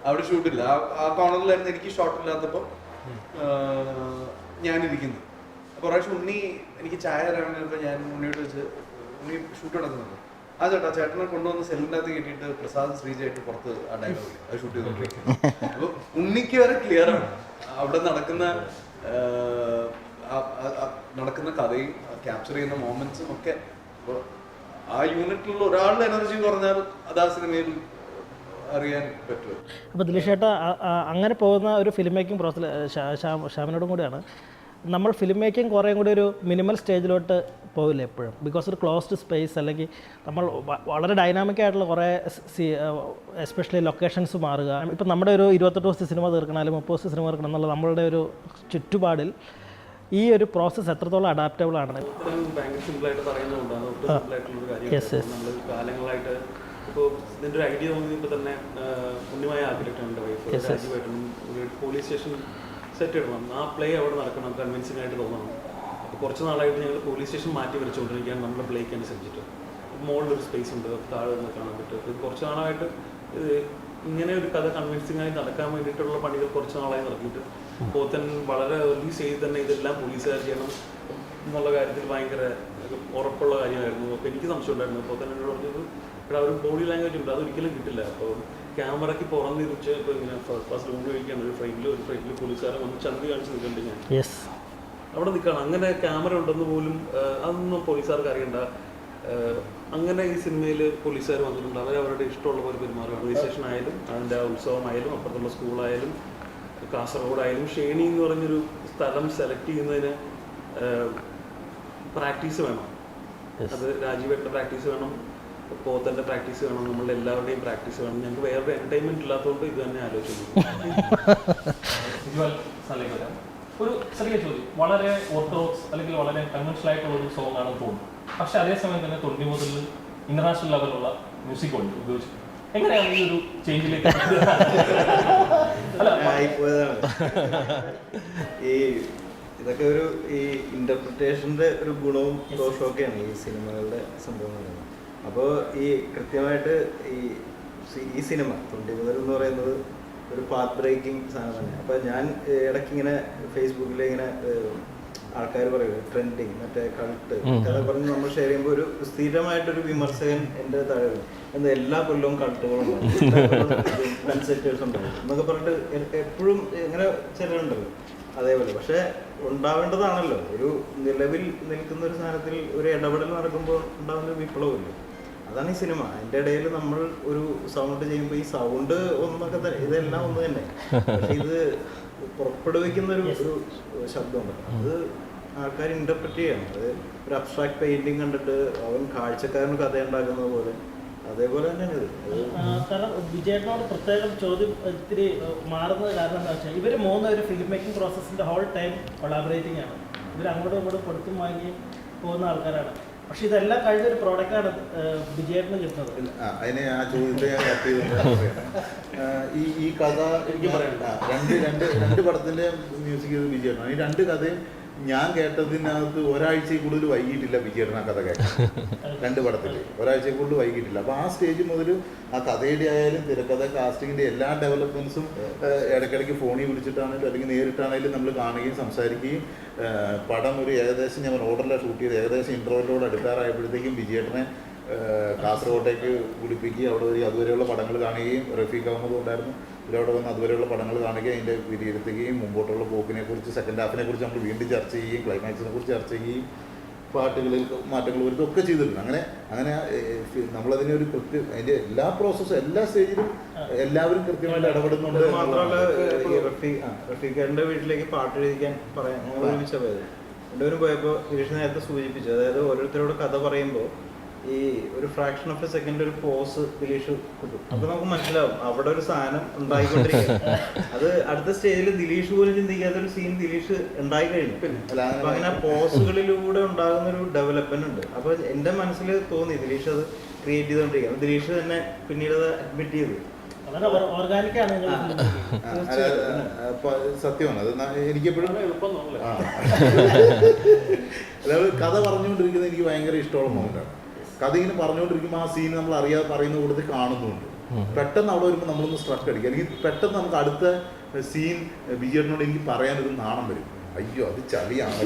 അവിടെ ഷൂട്ടില്ല. ആ കോർണറിലായിരുന്നു എനിക്ക് ഷോട്ട് ഇല്ലാത്തപ്പോൾ ഞാനിരിക്കുന്നു. അപ്പോൾ പ്രാവശ്യം ഉണ്ണി എനിക്ക് ചായ ഇറങ്ങുന്നപ്പോൾ ഞാൻ ഉണ്ണിയോട് വെച്ച് ഉണ്ണി ഷൂട്ട് നടക്കുന്നുണ്ട്. ആ ചേട്ടാ ചേട്ടനെ കൊണ്ടുവന്ന് സെല്ലിൻ്റെ അകത്ത് കയറ്റിയിട്ട് പ്രസാദ് ശ്രീജയായിട്ട് പുറത്ത് ആ ഡയലോഗ് അത് ഷൂട്ട് ചെയ്തോണ്ടിരിക്കുന്നു. അപ്പോൾ ഉണ്ണിക്ക് വരെ ക്ലിയർ ആണ് അവിടെ നടക്കുന്ന കഥയും ക്യാപ്ചർ ചെയ്യുന്ന മൊമെന്റ്സും ഒക്കെ. അപ്പോൾ ആ യൂണിറ്റിലുള്ള ഒരാളുടെ എനർജി കുറഞ്ഞാൽ അത് ആ സിനിമയിൽ അറിയാൻ പറ്റുമോ? അപ്പോൾ ദിലീഷ് ചേട്ടാ അങ്ങനെ പോകുന്ന ഒരു ഫിലിം മേക്കിംഗ് പ്രോസസ് ശ്യാമിനോടും കൂടിയാണ്. നമ്മൾ ഫിലിം മേക്കിംഗ് കുറേ കൂടി ഒരു മിനിമൽ സ്റ്റേജിലോട്ട് പോവില്ല എപ്പോഴും. ബിക്കോസ് ഒരു ക്ലോസ്ഡ് സ്പേസ് അല്ലെങ്കിൽ നമ്മൾ വളരെ ഡൈനാമിക് ആയിട്ടുള്ള കുറേ എസ്പെഷ്യലി ലൊക്കേഷൻസ് മാറുക. ഇപ്പം നമ്മുടെ ഒരു 28 ദിവസത്തെ സിനിമ തീർക്കണം അല്ലെങ്കിൽ 30 ദിവസത്തെ സിനിമ തീർക്കണം എന്നുള്ള നമ്മളുടെ ഒരു ചുറ്റുപാടിൽ ഈ ഒരു പ്രോസസ്സ് എത്രത്തോളം അഡാപ്റ്റബിൾ ആണ്? ഭയങ്കര സിമ്പിളായിട്ട് പറയുന്നതുകൊണ്ടാണ് ഒട്ടും സിമ്പിളായിട്ടുള്ളൊരു കാര്യം. നമ്മൾ കാലങ്ങളായിട്ട് ഇപ്പോൾ ഇതിൻ്റെ ഒരു ഐഡിയ തോന്നിയപ്പോൾ തന്നെ ഉണ്ണിമായ ആഗ്രഹിക്കുന്നുണ്ട് വൈഫ് രാജീവായിട്ടും ഒരു പോലീസ് സ്റ്റേഷൻ സെറ്റ് ഇടണം, ആ പ്ലേ അവിടെ നടക്കണം, കൺവിൻസിംഗ് ആയിട്ട് തോന്നണം. അപ്പോൾ കുറച്ച് നാളായിട്ട് ഞങ്ങൾ പോലീസ് സ്റ്റേഷൻ മാറ്റി വരച്ചുകൊണ്ടിരിക്കുകയാണ് നമ്മുടെ പ്ലേക്ക് അനുസരിച്ചിട്ട്. മുകളിലൊരു സ്പേസ് ഉണ്ട്, താഴെ നിന്ന് കാണാൻ പറ്റും. ഇത് കുറച്ച് നാളായിട്ട് ഇങ്ങനെ ഒരു കഥ കൺവിൻസിംഗ് ആയി നടക്കാൻ വേണ്ടിയിട്ടുള്ള പണികൾ കുറച്ച് നാളായി നടത്തിയിട്ട് പോത്തൻ വളരെ ഏർലി സ്റ്റേജിൽ തന്നെ ഇതെല്ലാം പോലീസുകാർ ചെയ്യണം എന്നുള്ള കാര്യത്തിൽ ഭയങ്കര ഉറപ്പുള്ള കാര്യമായിരുന്നു. അപ്പോൾ എനിക്ക് സംശയം ഉണ്ടായിരുന്നു. പോത്തൻ എന്നോട് പറഞ്ഞത് ഇവിടെ ഒരു ബോഡി ലാംഗ്വേജ് ഉണ്ട്, അതൊരിക്കലും കിട്ടില്ല. അപ്പോൾ ക്യാമറയ്ക്ക് പുറന്നിരിച്ച് ഇപ്പോൾ ഇങ്ങനെ ഫസ്റ്റ് റൂം കഴിക്കുകയാണ്, ഒരു ഫ്രണ്ടിൽ പോലീസുകാരൻ വന്ന് ചന്തി കാണിച്ച് നിൽക്കുന്നുണ്ട്. ഞാൻ അവിടെ നിൽക്കണം, അങ്ങനെ ക്യാമറ ഉണ്ടെന്ന് പോലും അതൊന്നും പോലീസുകാർക്ക് അറിയണ്ട. അങ്ങനെ ഈ സിനിമയിൽ പോലീസുകാർ വന്നിട്ടുണ്ട്. അവരവരുടെ ഇഷ്ടമുള്ള പോലെ പെരുമാറുകയാണ്. രജിസ്ട്രേഷൻ ആയാലും അതിൻ്റെ ഉത്സവമായാലും അപ്പുറത്തുള്ള സ്കൂളായാലും കാസർഗോഡായാലും ഷേണി എന്ന് പറഞ്ഞൊരു സ്ഥലം സെലക്ട് ചെയ്യുന്നതിന് പ്രാക്ടീസ് വേണം. അത് രാജീവേട്ടൻ്റെ പ്രാക്ടീസ് വേണം, പോത്തൻ്റെ പ്രാക്ടീസ് വേണം, നമ്മളുടെ എല്ലാവരുടെയും പ്രാക്ടീസ് വേണം. ഞങ്ങൾക്ക് വേറെ എൻ്റർടൈൻമെൻറ്റ് ഇല്ലാത്തതുകൊണ്ട് ഇത് തന്നെ ആലോചിക്കുന്നു. ഒരു ചെറിയ ചോദ്യം, വളരെ ഓർത്തഡോക്സ് അല്ലെങ്കിൽ വളരെ കൺവെൻഷനൽ ആയിട്ടുള്ള ഒരു സോങ് ആണെന്ന് തോന്നുന്നു. പക്ഷെ അതേസമയം തന്നെ 90 മുതൽ ഇന്റർനാഷണൽ ലെവലുള്ള മ്യൂസിക് ഉണ്ട് ഉപയോഗിച്ചു. എങ്ങനെയാണ് ഈ ഒരു ചേഞ്ചിലേക്ക്? ഈ ഇതൊക്കെ ഒരു ഈ ഇന്റർപ്രിറ്റേഷൻ്റെ ഒരു ഗുണവും ദോഷവും ഒക്കെയാണ് ഈ സിനിമകളുടെ സംഭവങ്ങൾ. അപ്പോൾ ഈ കൃത്യമായിട്ട് ഈ സിനിമ 90 മുതൽ എന്ന് പറയുന്നത് ഒരു പാത്ത് ബ്രേക്കിംഗ് സാധനം തന്നെ. അപ്പോൾ ഞാൻ ഇടയ്ക്കിങ്ങനെ ഫേസ്ബുക്കിൽ ഇങ്ങനെ ആൾക്കാർ പറയുന്നത് ട്രെൻഡിങ് മറ്റേ കൾട്ട് കഥ പറഞ്ഞ് നമ്മൾ ഷെയർ ചെയ്യുമ്പോൾ ഒരു സ്ഥിരമായിട്ടൊരു വിമർശകൻ എൻ്റെ താഴെ എന്താ എല്ലാ കൊല്ലവും കൾട്ടുകളും കൺസെപ്റ്റേഴ്സ് ഉണ്ടാവും എന്നൊക്കെ പറഞ്ഞിട്ട് എപ്പോഴും ഇങ്ങനെ ചിലരുണ്ടല്ലോ അതേപോലെ. പക്ഷേ ഉണ്ടാവേണ്ടതാണല്ലോ ഒരു നിലവിൽ നിൽക്കുന്ന ഒരു സാധനത്തിൽ ഒരു ഇടപെടൽ നടക്കുമ്പോൾ ഉണ്ടാകുന്ന ഒരു വിപ്ലവമില്ല. അതാണ് ഈ സിനിമ. അതിൻ്റെ ഇടയിൽ നമ്മൾ ഒരു സൗണ്ട് ചെയ്യുമ്പോൾ ഈ സൗണ്ട് ഒന്നൊക്കെ തന്നെ ഇതെല്ലാം ഒന്ന് തന്നെ, പക്ഷെ ഇത് പുറപ്പെടുവിക്കുന്ന ഒരു ശബ്ദമുണ്ട്. അത് ആൾക്കാർ ഇന്റർപ്രറ്റ് ചെയ്യണം. അത് ഒരു അബ്സ്ട്രാക്ട് പെയിന്റിങ് കണ്ടിട്ട് അവൻ കാഴ്ചക്കാരന് കഥ ഉണ്ടാക്കുന്നത് പോലെ അതേപോലെ തന്നെയാണ് ഇത്. കാരണം വിജയേട്ടനോട് പ്രത്യേകം ചോദ്യം ഇത്തിരി മാറുന്നത് കാരണം എന്താ വെച്ചാൽ ഇവർ ഒരു ഫിലിം മേക്കിംഗ് പ്രോസസ്സിൻ്റെ ഹോൾ ടൈം കൊളാബറേറ്റിംഗ് ആണ്. ഇവർ അങ്ങോട്ടും ഇങ്ങോട്ടും കൊടുത്തും വാങ്ങിയും പോകുന്ന ആൾക്കാരാണ്. പക്ഷെ ഇതെല്ലാം കഴിഞ്ഞൊരു പ്രോഡക്റ്റാണ് വിജയേട്ടന് കിട്ടുന്നത്. അതിനെ ആ ചോദ്യത്തെ ഞാൻ കട്ട് ചെയ്തിട്ടുണ്ട്. ഈ കഥ എനിക്ക് പറയാം, രണ്ട് പടത്തിൻ്റെ മ്യൂസിക് ചെയ്ത് വിജയേട്ടനാണ്. ഈ രണ്ട് കഥയും ഞാൻ കേട്ടതിനകത്ത് ഒരാഴ്ചയിൽ കൂടുതൽ വൈകിട്ടില്ല വിജയേട്ടൻ ആ കഥ കേൾക്കാൻ. രണ്ട് പടത്തിൽ ഒരാഴ്ചയിൽ കൂടുതൽ വൈകിട്ടില്ല. അപ്പോൾ ആ സ്റ്റേജ് മുതൽ ആ കഥയുടെ ആയാലും തിരക്കഥ കാസ്റ്റിങ്ങിൻ്റെ എല്ലാ ഡെവലപ്മെൻറ്റ്സും ഇടയ്ക്കിടയ്ക്ക് ഫോണിൽ വിളിച്ചിട്ടാണെങ്കിലും അല്ലെങ്കിൽ നേരിട്ടാണെങ്കിലും നമ്മൾ കാണുകയും സംസാരിക്കുകയും പടം ഒരു ഏകദേശം ഞാൻ ഓർഡറിലാണ് ഷൂട്ട് ചെയ്ത് ഏകദേശം ഇൻ്റർവെല്ലോട് അടുക്കാറായപ്പോഴത്തേക്കും വിജയേട്ടനെ കാസർഗോട്ടേക്ക് വിളിപ്പിക്കുകയും അവിടെ വരിക അതുവരെയുള്ള പടങ്ങൾ കാണുകയും റഫീഖ് അഹമ്മദ് ഉണ്ടായിരുന്നു. ഇതിലവിടെ വന്ന് അതുവരെയുള്ള പടങ്ങൾ കാണുകയും അതിൻ്റെ വിലയിരുത്തുകയും മുമ്പോട്ടുള്ള പോക്കിനെക്കുറിച്ച് സെക്കൻഡ് ഹാഫിനെക്കുറിച്ച് നമ്മൾ വീണ്ടും ചർച്ച ചെയ്യുകയും ക്ലൈമാക്സിനെ കുറിച്ച് ചർച്ച ചെയ്യുകയും പാട്ടുകളിൽ മാറ്റങ്ങൾ വരുന്നതൊക്കെ ചെയ്തിട്ടുണ്ട്. അങ്ങനെ നമ്മളതിനെ ഒരു അതിൻ്റെ എല്ലാ പ്രോസസ്സും എല്ലാ സ്റ്റേജിലും എല്ലാവരും കൃത്യമായിട്ട് ഇടപെടുന്നുണ്ട്. മാത്രമല്ല റഫീഖിന്റെ വീട്ടിലേക്ക് പാട്ട് എഴുതിക്കാൻ ഞങ്ങൾ ഒരുമിച്ച പോയത് രണ്ടുപേരും പോയപ്പോൾ ഗിരീഷ് നേരത്തെ സൂചിപ്പിച്ചു. അതായത് ഓരോരുത്തരോട് കഥ പറയുമ്പോൾ ഈ ഒരു ഫ്രാക്ഷൻ ഓഫ് എ സെക്കൻഡ് ഒരു പോസ് ദിലീഷ് കിട്ടും. അപ്പൊ നമുക്ക് മനസ്സിലാവും അവിടെ ഒരു സാധനം ഉണ്ടായിക്കൊണ്ടിരിക്കും. അത് അടുത്ത സ്റ്റേജിൽ ദിലീഷ് പോലും ചിന്തിക്കാത്ത ഒരു സീൻ ദിലീഷ് ഉണ്ടായി കഴിഞ്ഞു. അപ്പൊ അങ്ങനെ പോസുകളിലൂടെ ഉണ്ടാകുന്ന ഒരു ഡെവലപ്മെന്റ് ഉണ്ട്. അപ്പൊ എന്റെ മനസ്സിൽ തോന്നി ദിലീഷ് അത് ക്രിയേറ്റ് ചെയ്തുകൊണ്ടിരിക്കുക. ദിലീഷ് തന്നെ പിന്നീട് അത് അഡ്മിറ്റ് ചെയ്തു. ഓർഗാനിക്കാണ്. സത്യമാണ് അത്. എനിക്കെപ്പോഴും എളുപ്പം അതായത് കഥ പറഞ്ഞുകൊണ്ടിരിക്കുന്നത് എനിക്ക് ഭയങ്കര ഇഷ്ടമുള്ള മൊമെന്റാണ്. കഥ ഇങ്ങനെ പറഞ്ഞുകൊണ്ടിരിക്കുമ്പോൾ ആ സീൻ നമ്മൾ അറിയാതെ പറയുന്ന കൂടുതൽ കാണുന്നുണ്ട്. പെട്ടെന്ന് അവിടെ വരുമ്പോൾ നമ്മളൊന്ന് സ്ട്രക്ക് അടിക്കുക, അല്ലെങ്കിൽ പെട്ടെന്ന് നമുക്ക് അടുത്ത സീൻ വിജയേട്ടനോട് എനിക്ക് പറയാനൊരു നാണം വരും. അയ്യോ അത് ചളിയാണ്.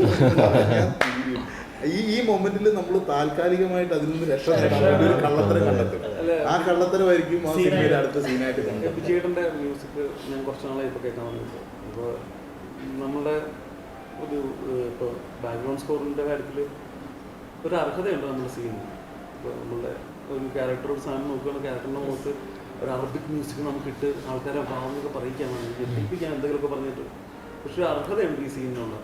ഈ മൊമെന്റിൽ നമ്മൾ താൽക്കാലികമായിട്ട് അതിൽ നിന്ന് രക്ഷ നേടാൻ വേണ്ടി ഒരു കള്ളത്തരം കണ്ടെത്തും. ആ കള്ളത്തരമായിരിക്കും ആ സിനിമയുടെ അടുത്ത സീനായിട്ട് കണ്ടത്. വിജയേട്ടൻ്റെ മ്യൂസിക് ഞാൻ കുറച്ച് നാളെ ഇപ്പോൾ കേൾക്കാൻ വന്നിട്ട്, അപ്പോൾ നമ്മളുടെ ഒരു ഇപ്പോൾ ബാക്ക്ഗ്രൗണ്ട് സ്കോറിൻ്റെ കാര്യത്തിൽ ഒരു അർഹതയുണ്ട് നമ്മുടെ സീനിന്. ഇപ്പോൾ നമ്മളുടെ ഒരു ക്യാരക്ടർ ഒരു സാധനം നോക്കുകയാണെങ്കിൽ ക്യാരക്ടറിൻ്റെ മുഖത്ത് ഒരു അറബിക് മ്യൂസിക് നമുക്കിട്ട് ആൾക്കാരെ ഭാവനൊക്കെ പറയിക്കാൻ വേണ്ടി ജയിപ്പിക്കാൻ എന്തെങ്കിലുമൊക്കെ പറഞ്ഞിട്ട്, പക്ഷേ അർഹതയുണ്ട് ഈ സീനിനുള്ള.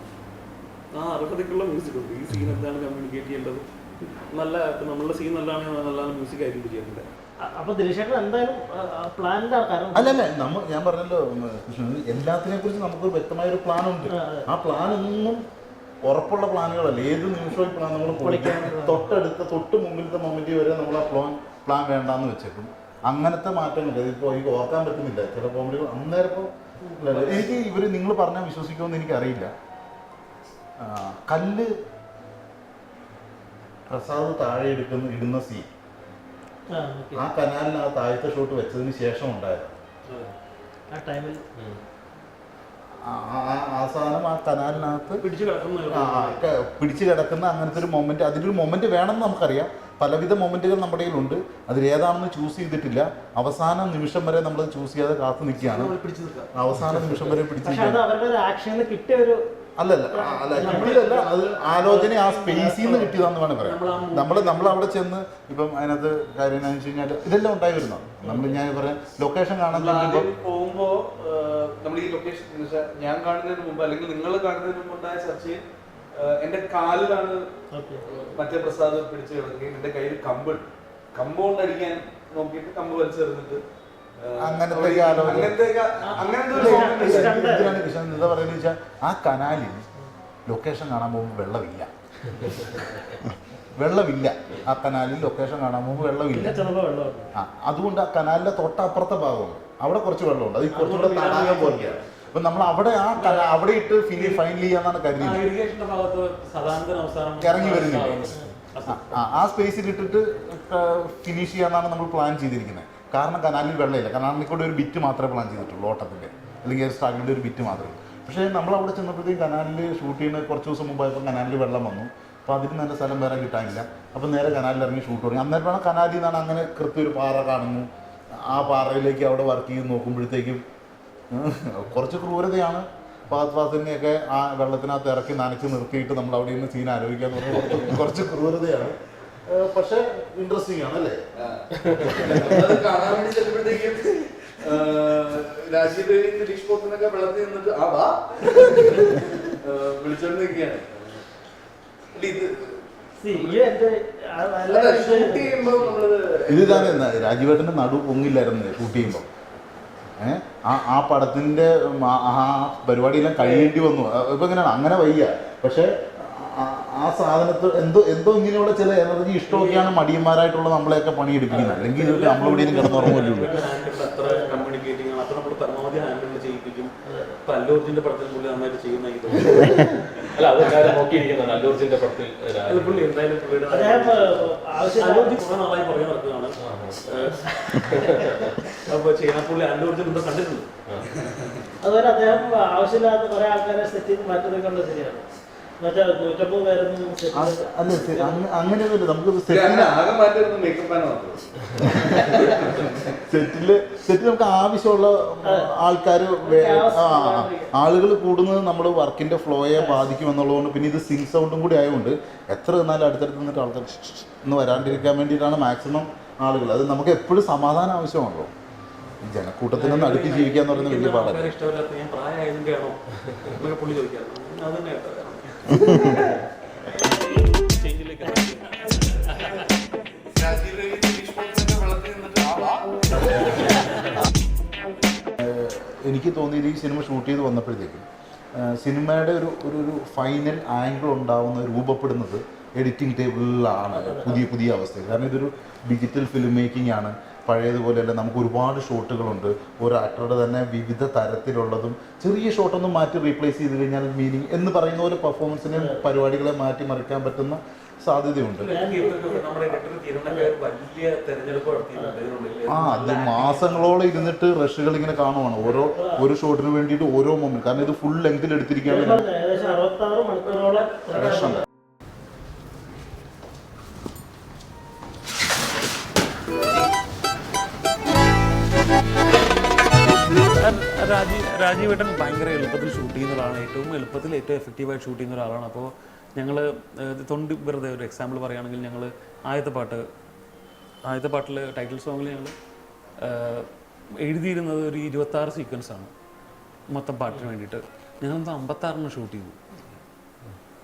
ആ അർഹതയ്ക്കുള്ള മ്യൂസിക് ഉണ്ട്. ഈ സീൻ എന്താണ് കമ്മ്യൂണിക്കേറ്റ് ചെയ്യേണ്ടത്, നല്ല നമ്മളുടെ സീൻ നല്ലതാണെങ്കിൽ നല്ല മ്യൂസിക് ആയിരിക്കും വിജയേട്ടൻ്റെ. അപ്പൊ ദിലീഷേട്ടൻ എന്തായാലും പ്ലാനിന്റെ കാരണം അല്ലല്ല ഞാൻ പറഞ്ഞല്ലോ എല്ലാത്തിനെ കുറിച്ച് നമുക്ക് വ്യക്തമായ ഒരു പ്ലാൻ ഉണ്ട്. ആ പ്ലാൻ ഒന്നും ഉറപ്പുള്ള പ്ലാനുകളല്ല. ഏത് നിമിഷവും പ്ലാൻ നമ്മൾ തൊട്ട് മുമ്പിലത്തെ മൊമെന്റ് വരെ നമ്മൾ ആ പ്ലാൻ വേണ്ടാന്ന് വെച്ചേക്കും. അങ്ങനത്തെ മാറ്റങ്ങൾ ഇപ്പോൾ എനിക്ക് ഓർക്കാൻ പറ്റുന്നില്ല ചില കോമഡികൾ. അന്നേരം ഇപ്പോൾ എനിക്ക് ഇവർ നിങ്ങൾ പറഞ്ഞാൽ വിശ്വസിക്കുമെന്ന് എനിക്കറിയില്ല. കല്ല് പ്രസാദ് താഴെ ഇടുന്ന സീൻ ആ കനാലിന് ആ താഴത്തെ ഷോട്ട് വെച്ചതിന് ശേഷം ഉണ്ടായത്. ആ സാധനം ആ കനാലിനകത്ത് പിടിച്ചു കിടക്കുന്ന അങ്ങനത്തെ ഒരു മൊമെന്റ്, അതിലൊരു മൊമെന്റ് വേണമെന്ന് നമുക്കറിയാം. പലവിധ മൊമെന്റുകൾ നമ്മുടെ കയ്യിലുണ്ട്. അതിലേതാണെന്ന് ചൂസ് ചെയ്തിട്ടില്ല. അവസാന നിമിഷം വരെ നമ്മൾ ചൂസ് ചെയ്യാതെ കാത്തു നിൽക്കുകയാണ്. അവസാന നിമിഷം വരെ പിടിച്ചു അല്ലല്ല അത് ആലോചന ആ സ്പേസിൽ നിന്ന് കിട്ടിയതാന്ന് വേണം പറയാം. നമ്മൾ അവിടെ ചെന്ന് ഇപ്പം അതിനകത്ത് കാര്യം എന്താണെന്ന് വെച്ച് കഴിഞ്ഞാൽ ഇതെല്ലാം ഉണ്ടായി വരുന്നതാണ്. നമ്മൾ ഞാൻ പറയാം ലൊക്കേഷൻ കാണാൻ പോകുമ്പോൾ നമ്മൾ ഈ ലൊക്കേഷൻ ഞാൻ കാണുന്നതിന് മുമ്പ് അല്ലെങ്കിൽ നിങ്ങൾ കാണുന്നതിന് മുമ്പ് ഉണ്ടായ ചർച്ചയിൽ എന്റെ കാലിലാണ് മറ്റേ പ്രസാദ് പിടിച്ചു കിടക്കുകയും എന്റെ കയ്യിൽ കമ്പ് കൊണ്ടടിക്കാൻ നോക്കിയിട്ട് കമ്പ് വലിച്ചെറിഞ്ഞിട്ട് അങ്ങനത്തെ എന്താ പറയുന്നത് വെച്ചാൽ ആ കനാലിൽ ലൊക്കേഷൻ കാണാൻ പോകുമ്പോൾ വെള്ളമില്ല. ആ കനാലിൽ ലൊക്കേഷൻ കാണാൻ പോകുമ്പോൾ വെള്ളമില്ല. അതുകൊണ്ട് ആ കനാലിന്റെ തൊട്ടപ്പുറത്തെ ഭാഗമുണ്ട്, അവിടെ കുറച്ച് വെള്ളമുണ്ട്. അത് കുറച്ചുകൂടെ തടാകം പോലെയാണ്. അപ്പൊ നമ്മൾ അവിടെ അവിടെ ഇട്ട് ഫൈനൽ ചെയ്യാന്നാണ് കരുതിയത്. ഇറങ്ങി വരുന്നില്ല. ആ സ്പേസിൽ ഇട്ടിട്ട് ഫിനിഷ് ചെയ്യാന്നാണ് നമ്മൾ പ്ലാൻ ചെയ്തിരിക്കുന്നത്. കാരണം കനാലിൽ വെള്ളമില്ല. കനാലിൽ കൂടെ ഒരു ബിറ്റ് മാത്രമേ പ്ലാൻ ചെയ്തിട്ടുള്ളൂ, ഓട്ടത്തിൻ്റെ അല്ലെങ്കിൽ സ്ട്രഗിളിൻ്റെ ഒരു ബിറ്റ് മാത്രമേ. പക്ഷേ നമ്മളവിടെ ചെന്നപ്പോഴത്തേക്കും കനാലിൽ ഷൂട്ട് ചെയ്യുന്ന കുറച്ച് ദിവസം മുമ്പായപ്പോൾ കനാലിൽ വെള്ളം വന്നു. അപ്പോൾ അതിന് നല്ല സ്ഥലം വേറെ കിട്ടാനില്ല. അപ്പോൾ നേരെ കനാലിൽ ഇറങ്ങി ഷൂട്ട് തുടങ്ങി. അന്നേരമാണ് കനാലിൽ നിന്നാണ് അങ്ങനെ കൃത്യം ഒരു പാറ കാണുന്നു. ആ പാറയിലേക്ക് അവിടെ വർക്ക് ചെയ്ത് നോക്കുമ്പോഴത്തേക്കും കുറച്ച് ക്രൂരതയാണ്. ഫാസിനെയൊക്കെ ആ വെള്ളത്തിനകത്ത് ഇറക്കി നനച്ച് നിർത്തിയിട്ട് നമ്മൾ അവിടെ നിന്ന് സീൻ ആലോചിക്കാന്ന് പറഞ്ഞാൽ കുറച്ച് ക്രൂരതയാണ്. പക്ഷെ ഇൻട്രസ്റ്റിംഗ് ആണല്ലേ. കാണാൻ വേണ്ടി ചെല്ലുമ്പോഴത്തേക്കും രാജീവ് ദിലീഷ് പോത്തിനൊക്കെ വെള്ളത്തിൽ നിന്നിട്ട് വിളിച്ചോണ്ട് നിൽക്കുകയാണ്. ഇത് തന്നെ രാജീവേട്ടൻ്റെ നടു പൊങ്ങില്ലായിരുന്നു ഷൂട്ട് ചെയ്യുമ്പോൾ. ആ പടത്തിൻ്റെ ആ പരിപാടിയെല്ലാം കഴിയേണ്ടി വന്നു. ഇപ്പം എങ്ങനെയാണ് അങ്ങനെ വയ്യ. പക്ഷെ ആ സാധനത്ത് എന്തോ ഇങ്ങനെയുള്ള ചില എനർജി ഇഷ്ടമൊക്കെയാണ് മടിയന്മാരായിട്ടുള്ള നമ്മളെയൊക്കെ പണിയെടുപ്പിക്കുന്നത്. അല്ലെങ്കിൽ ഇതൊക്കെ നമ്മളെവിടെയും കിടന്നുറങ്ങുമല്ലോ. അല്ലൂർജിന്റെ പടത്തിൽ പുള്ളി നന്നായിട്ട് ചെയ്യുന്ന അല്ല അതെല്ലാവരും നോക്കിയിരിക്കുന്നതാണ്. അല്ലൂർജിന്റെ പടത്തിൽ പുള്ളി എന്തായാലും പുള്ളിയുടെ നാളായി പുറകെ നടക്കുകയാണ്. അപ്പൊ ചെയ്യാൻ പുള്ളി അല്ലൂർജൻ എന്തോ കണ്ടിട്ടുണ്ട്. അതുപോലെ അദ്ദേഹം ആവശ്യമില്ലാത്ത കുറെ ആൾക്കാരെ സെറ്റ് ചെയ്ത് മാറ്റുന്നതൊക്കെ ശരിയാണ്. അങ്ങനെയൊന്നുമില്ല. നമുക്ക് സെറ്റിൽ നമുക്ക് ആവശ്യമുള്ള ആളുകൾ കൂടുന്നത് നമ്മുടെ വർക്കിന്റെ ഫ്ലോയെ ബാധിക്കുമെന്നുള്ളതുകൊണ്ട്, പിന്നെ ഇത് സിങ് സൗണ്ടും കൂടി ആയതുകൊണ്ട് എത്ര നിന്നാലും അടുത്തടുത്ത് നിന്നിട്ട് ആൾക്കാർ ഒന്ന് വരാണ്ടിരിക്കാൻ വേണ്ടിയിട്ടാണ് മാക്സിമം ആളുകൾ. അത് നമുക്ക് എപ്പോഴും സമാധാനം ആവശ്യമാണല്ലോ. ജനക്കൂട്ടത്തിനൊന്ന് അടുത്ത് ജീവിക്കുക എന്ന് പറയുന്നത് വലിയ പാടാണ്. ഇഷ്ടമില്ലാത്ത ഞാൻ പ്രായമായതിൻ്റെയാണോ പുള്ളി ചോദിക്കാറ്. അത് തന്നെ ചേഞ്ചിലേക്ക് എനിക്ക് തോന്നിയത് ഈ സിനിമ ഷൂട്ട് ചെയ്ത് വന്നപ്പോഴത്തേക്കും സിനിമയുടെ ഒരു ഫൈനൽ ആംഗിൾ ഉണ്ടാവുന്ന രൂപപ്പെടുന്നത് എഡിറ്റിംഗ് ടേബിളിലാണ് പുതിയ അവസ്ഥയിൽ. കാരണം ഇതൊരു ഡിജിറ്റൽ ഫിലിം മേക്കിംഗ് ആണ്. പഴയതുപോലെയല്ല, നമുക്ക് ഒരുപാട് ഷോട്ടുകളുണ്ട്. ഒരു ആക്ടറുടെ തന്നെ വിവിധ തരത്തിലുള്ളതും ചെറിയ ഷോട്ടൊന്നും മാറ്റി റീപ്ലേസ് ചെയ്ത് കഴിഞ്ഞാൽ മീനിങ് എന്ന് പറയുന്ന പോലെ പെർഫോമൻസിനെയും പരിപാടികളെ മാറ്റി മറിക്കാൻ പറ്റുന്ന സാധ്യതയുണ്ട്. നമ്മുടെ എഡിറ്റർ തിരുവനന്തപുരം വലിയ തെരഞ്ഞെടുപ്പ് നടത്തിയിട്ടുണ്ട്. അത് മാസങ്ങളോളം ഇരുന്നിട്ട് റഷുകൾ ഇങ്ങനെ കാണുവാണ് ഓരോ ഷോട്ടിന് വേണ്ടിയിട്ട് ഓരോ മൊമെന്റ്. കാരണം ഇത് ഫുൾ ലെങ്തിൽ എടുത്തിരിക്കുകയാണ്. ഏകദേശം 66 മണിക്കൂറോളം റഷുണ്ട്. രാജീവേട്ടൻ ഭയങ്കര എളുപ്പത്തിൽ ഷൂട്ട് ചെയ്യുന്ന ഒരാളാണ്. ഏറ്റവും എഫക്റ്റീവായിട്ട് ഷൂട്ട് ചെയ്യുന്ന ഒരാളാണ്. അപ്പോൾ ഞങ്ങൾ തൊണ്ടി വെറുതെ ഒരു എക്സാമ്പിൾ പറയുകയാണെങ്കിൽ, ഞങ്ങൾ ആദ്യത്തെ പാട്ടിൽ ടൈറ്റിൽ സോങ്ങിൽ ഞങ്ങൾ എഴുതിയിരുന്നത് ഒരു 26 സീക്വൻസാണ് മൊത്തം പാട്ടിന് വേണ്ടിയിട്ട്. ഞങ്ങളെന്താ 56 ഷൂട്ട് ചെയ്തു.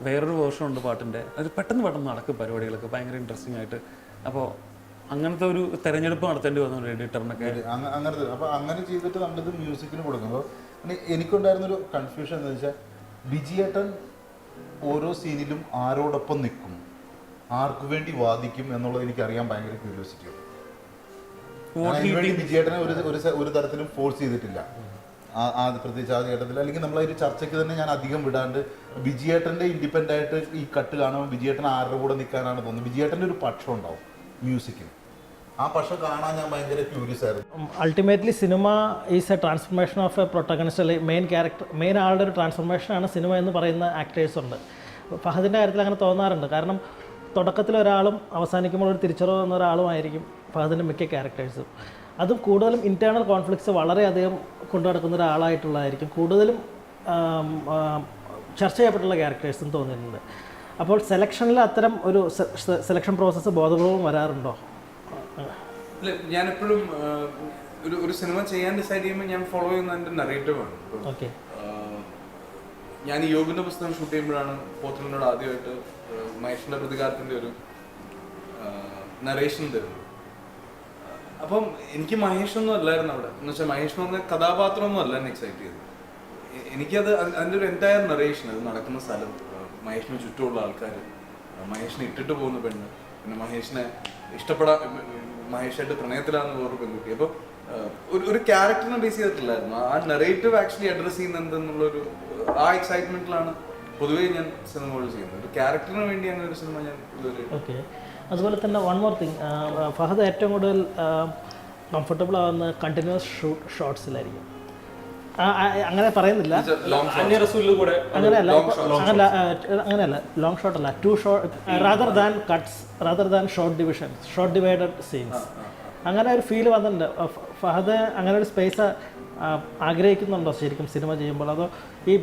വേറൊരു വേർഷൻ ഉണ്ട് പാട്ടിൻ്റെ. അത് പെട്ടെന്ന് നടക്കും പരിപാടികളൊക്കെ ഭയങ്കര ഇൻട്രസ്റ്റിംഗ് ആയിട്ട്. അപ്പോൾ അങ്ങനത്തെ ഒരു തെരഞ്ഞെടുപ്പ് നടത്തേണ്ടി വന്നു എഡിറ്ററിനൊക്കെ. അങ്ങനത്തെ അപ്പോൾ അങ്ങനെ ചെയ്തിട്ട് നമ്മളിത് മ്യൂസിക്കിന് കൊടുക്കുമ്പോൾ എനിക്കുണ്ടായിരുന്നൊരു കൺഫ്യൂഷൻ എന്ന് വെച്ചാൽ, വിജയേട്ടൻ ഓരോ സീനിലും ആരോടൊപ്പം നിൽക്കും, ആർക്കു വേണ്ടി വാദിക്കും എന്നുള്ളത് എനിക്കറിയാൻ ഭയങ്കര ക്യൂരിയോസിറ്റി ഉണ്ട്. വിജയേട്ടനെ ഒരു തരത്തിലും ഫോഴ്സ് ചെയ്തിട്ടില്ല, പ്രത്യേകിച്ച് ആദ്യ ഘട്ടത്തിൽ. അല്ലെങ്കിൽ നമ്മളൊരു ചർച്ചയ്ക്ക് തന്നെ ഞാൻ അധികം വിടാണ്ട് വിജയേട്ടൻ്റെ ഇൻഡിപെൻഡൻ്റ് ആയിട്ട് ഈ കട്ട് കാണുമ്പോൾ വിജയേട്ടൻ ആരുടെ കൂടെ നിൽക്കാനാണ് തോന്നുന്നത്. വിജയേട്ടൻ്റെ ഒരു പക്ഷം ഉണ്ടാവും മ്യൂസിക്കിൽ. ആ പക്ഷം കാണാൻ ഞാൻ ഭയങ്കര ക്യൂരിയസ് ആയിരുന്നു. Ultimately cinema is A transformation of A protagonist, അല്ലെങ്കിൽ മെയിൻ ആളുടെ ഒരു ട്രാൻസ്ഫർമേഷനാണ് സിനിമ എന്ന് പറയുന്ന ആക്ടേഴ്സ് ഉണ്ട്. ഫഹദിൻ്റെ കാര്യത്തിൽ അങ്ങനെ തോന്നാറുണ്ട്. കാരണം തുടക്കത്തിൽ ഒരാളും അവസാനിക്കുമ്പോൾ ഒരു തിരിച്ചറിവ് എന്ന ഒരാളുമായിരിക്കും ഫഹദിൻ്റെ മിക്ക ക്യാരക്ടേഴ്സും. അതും കൂടുതലും ഇൻറ്റേർണൽ കോൺഫ്ലിക്ട്സ് വളരെയധികം കൊണ്ടു നടക്കുന്ന ഒരാളായിട്ടുള്ളതായിരിക്കും കൂടുതലും ചർച്ച ചെയ്യപ്പെട്ടുള്ള ക്യാരക്ടേഴ്സും തോന്നിയിട്ടുണ്ട്. അപ്പോൾ സെലക്ഷനിൽ അത്തരം ഒരു സെലക്ഷൻ പ്രോസസ്സ് ബോധപൂർവം വരാറുണ്ടോ? അല്ല, ഞാനെപ്പോഴും ഒരു സിനിമ ചെയ്യാൻ ഡിസൈഡ് ചെയ്യുമ്പോൾ ഞാൻ ഫോളോ ചെയ്യുന്ന എൻ്റെ നറേറ്റീവാണ്. ഓക്കെ, ഞാൻ ഈ യോഗിൻ്റെ പുസ്തകം ഷൂട്ട് ചെയ്യുമ്പോഴാണ് പോത്തലിനോട് ആദ്യമായിട്ട് മഹേഷിൻ്റെ പ്രതികാരത്തിൻ്റെ ഒരു നറേഷൻ തരുന്നത്. അപ്പം എനിക്ക് മഹേഷൊന്നും അല്ലായിരുന്നു അവിടെ. എന്ന് വെച്ചാൽ മഹേഷ് എന്ന് പറഞ്ഞ കഥാപാത്രമൊന്നും അല്ല എന്നെ എക്സൈറ്റ് ചെയ്തത്. എനിക്കത് അതിൻ്റെ ഒരു എൻറ്റയർ നറേഷൻ, അത് നടക്കുന്ന സ്ഥലം, മഹേഷിന് ചുറ്റുമുള്ള ആൾക്കാർ, മഹേഷിനെ ഇട്ടിട്ട് പോകുന്ന പെണ്ണ്, പിന്നെ മഹേഷിനെ മഹേഷായിട്ട് പ്രണയത്തിലാണെന്ന് വേറൊരു പെൺകുട്ടി. അപ്പോൾ ഒരു ക്യാരക്ടറിനെ ബേസ് ചെയ്തിട്ടില്ലായിരുന്നു. ആ നറേറ്റീവ് ആക്ച്വലി അഡ്രസ് ചെയ്യുന്നത് എന്തെന്നുള്ളൊരു ആ എക്സൈറ്റ്മെന്റിലാണ് പൊതുവേ ഞാൻ സിനിമകൾ ചെയ്യുന്നത്. ഒരു ക്യാരക്ടറിന് വേണ്ടി അങ്ങനെ ഒരു സിനിമ ഞാൻ ഇതുവരെ. ഓക്കെ, അതുപോലെ തന്നെ വൺ മോർ തിങ്, ഫഹദ് ഏറ്റവും കൂടുതൽ കംഫർട്ടബിൾ ആവുന്ന കണ്ടിന്യൂസ് ഷോട്ട്സിലായിരിക്കും. അങ്ങനെ പറയുന്നില്ല, അങ്ങനെയല്ല ലോങ് ഷോട്ട് അല്ല, 2 shot rather than cuts, rather than short divided scenes. അങ്ങനെ ഒരു ഫീൽ വന്നിട്ടുണ്ട്. ഫഹദ് അങ്ങനെ ഒരു സ്പേസ് ആഗ്രഹിക്കുന്നുണ്ടോ ശരിക്കും സിനിമ ചെയ്യുമ്പോൾ? അതോ ഈ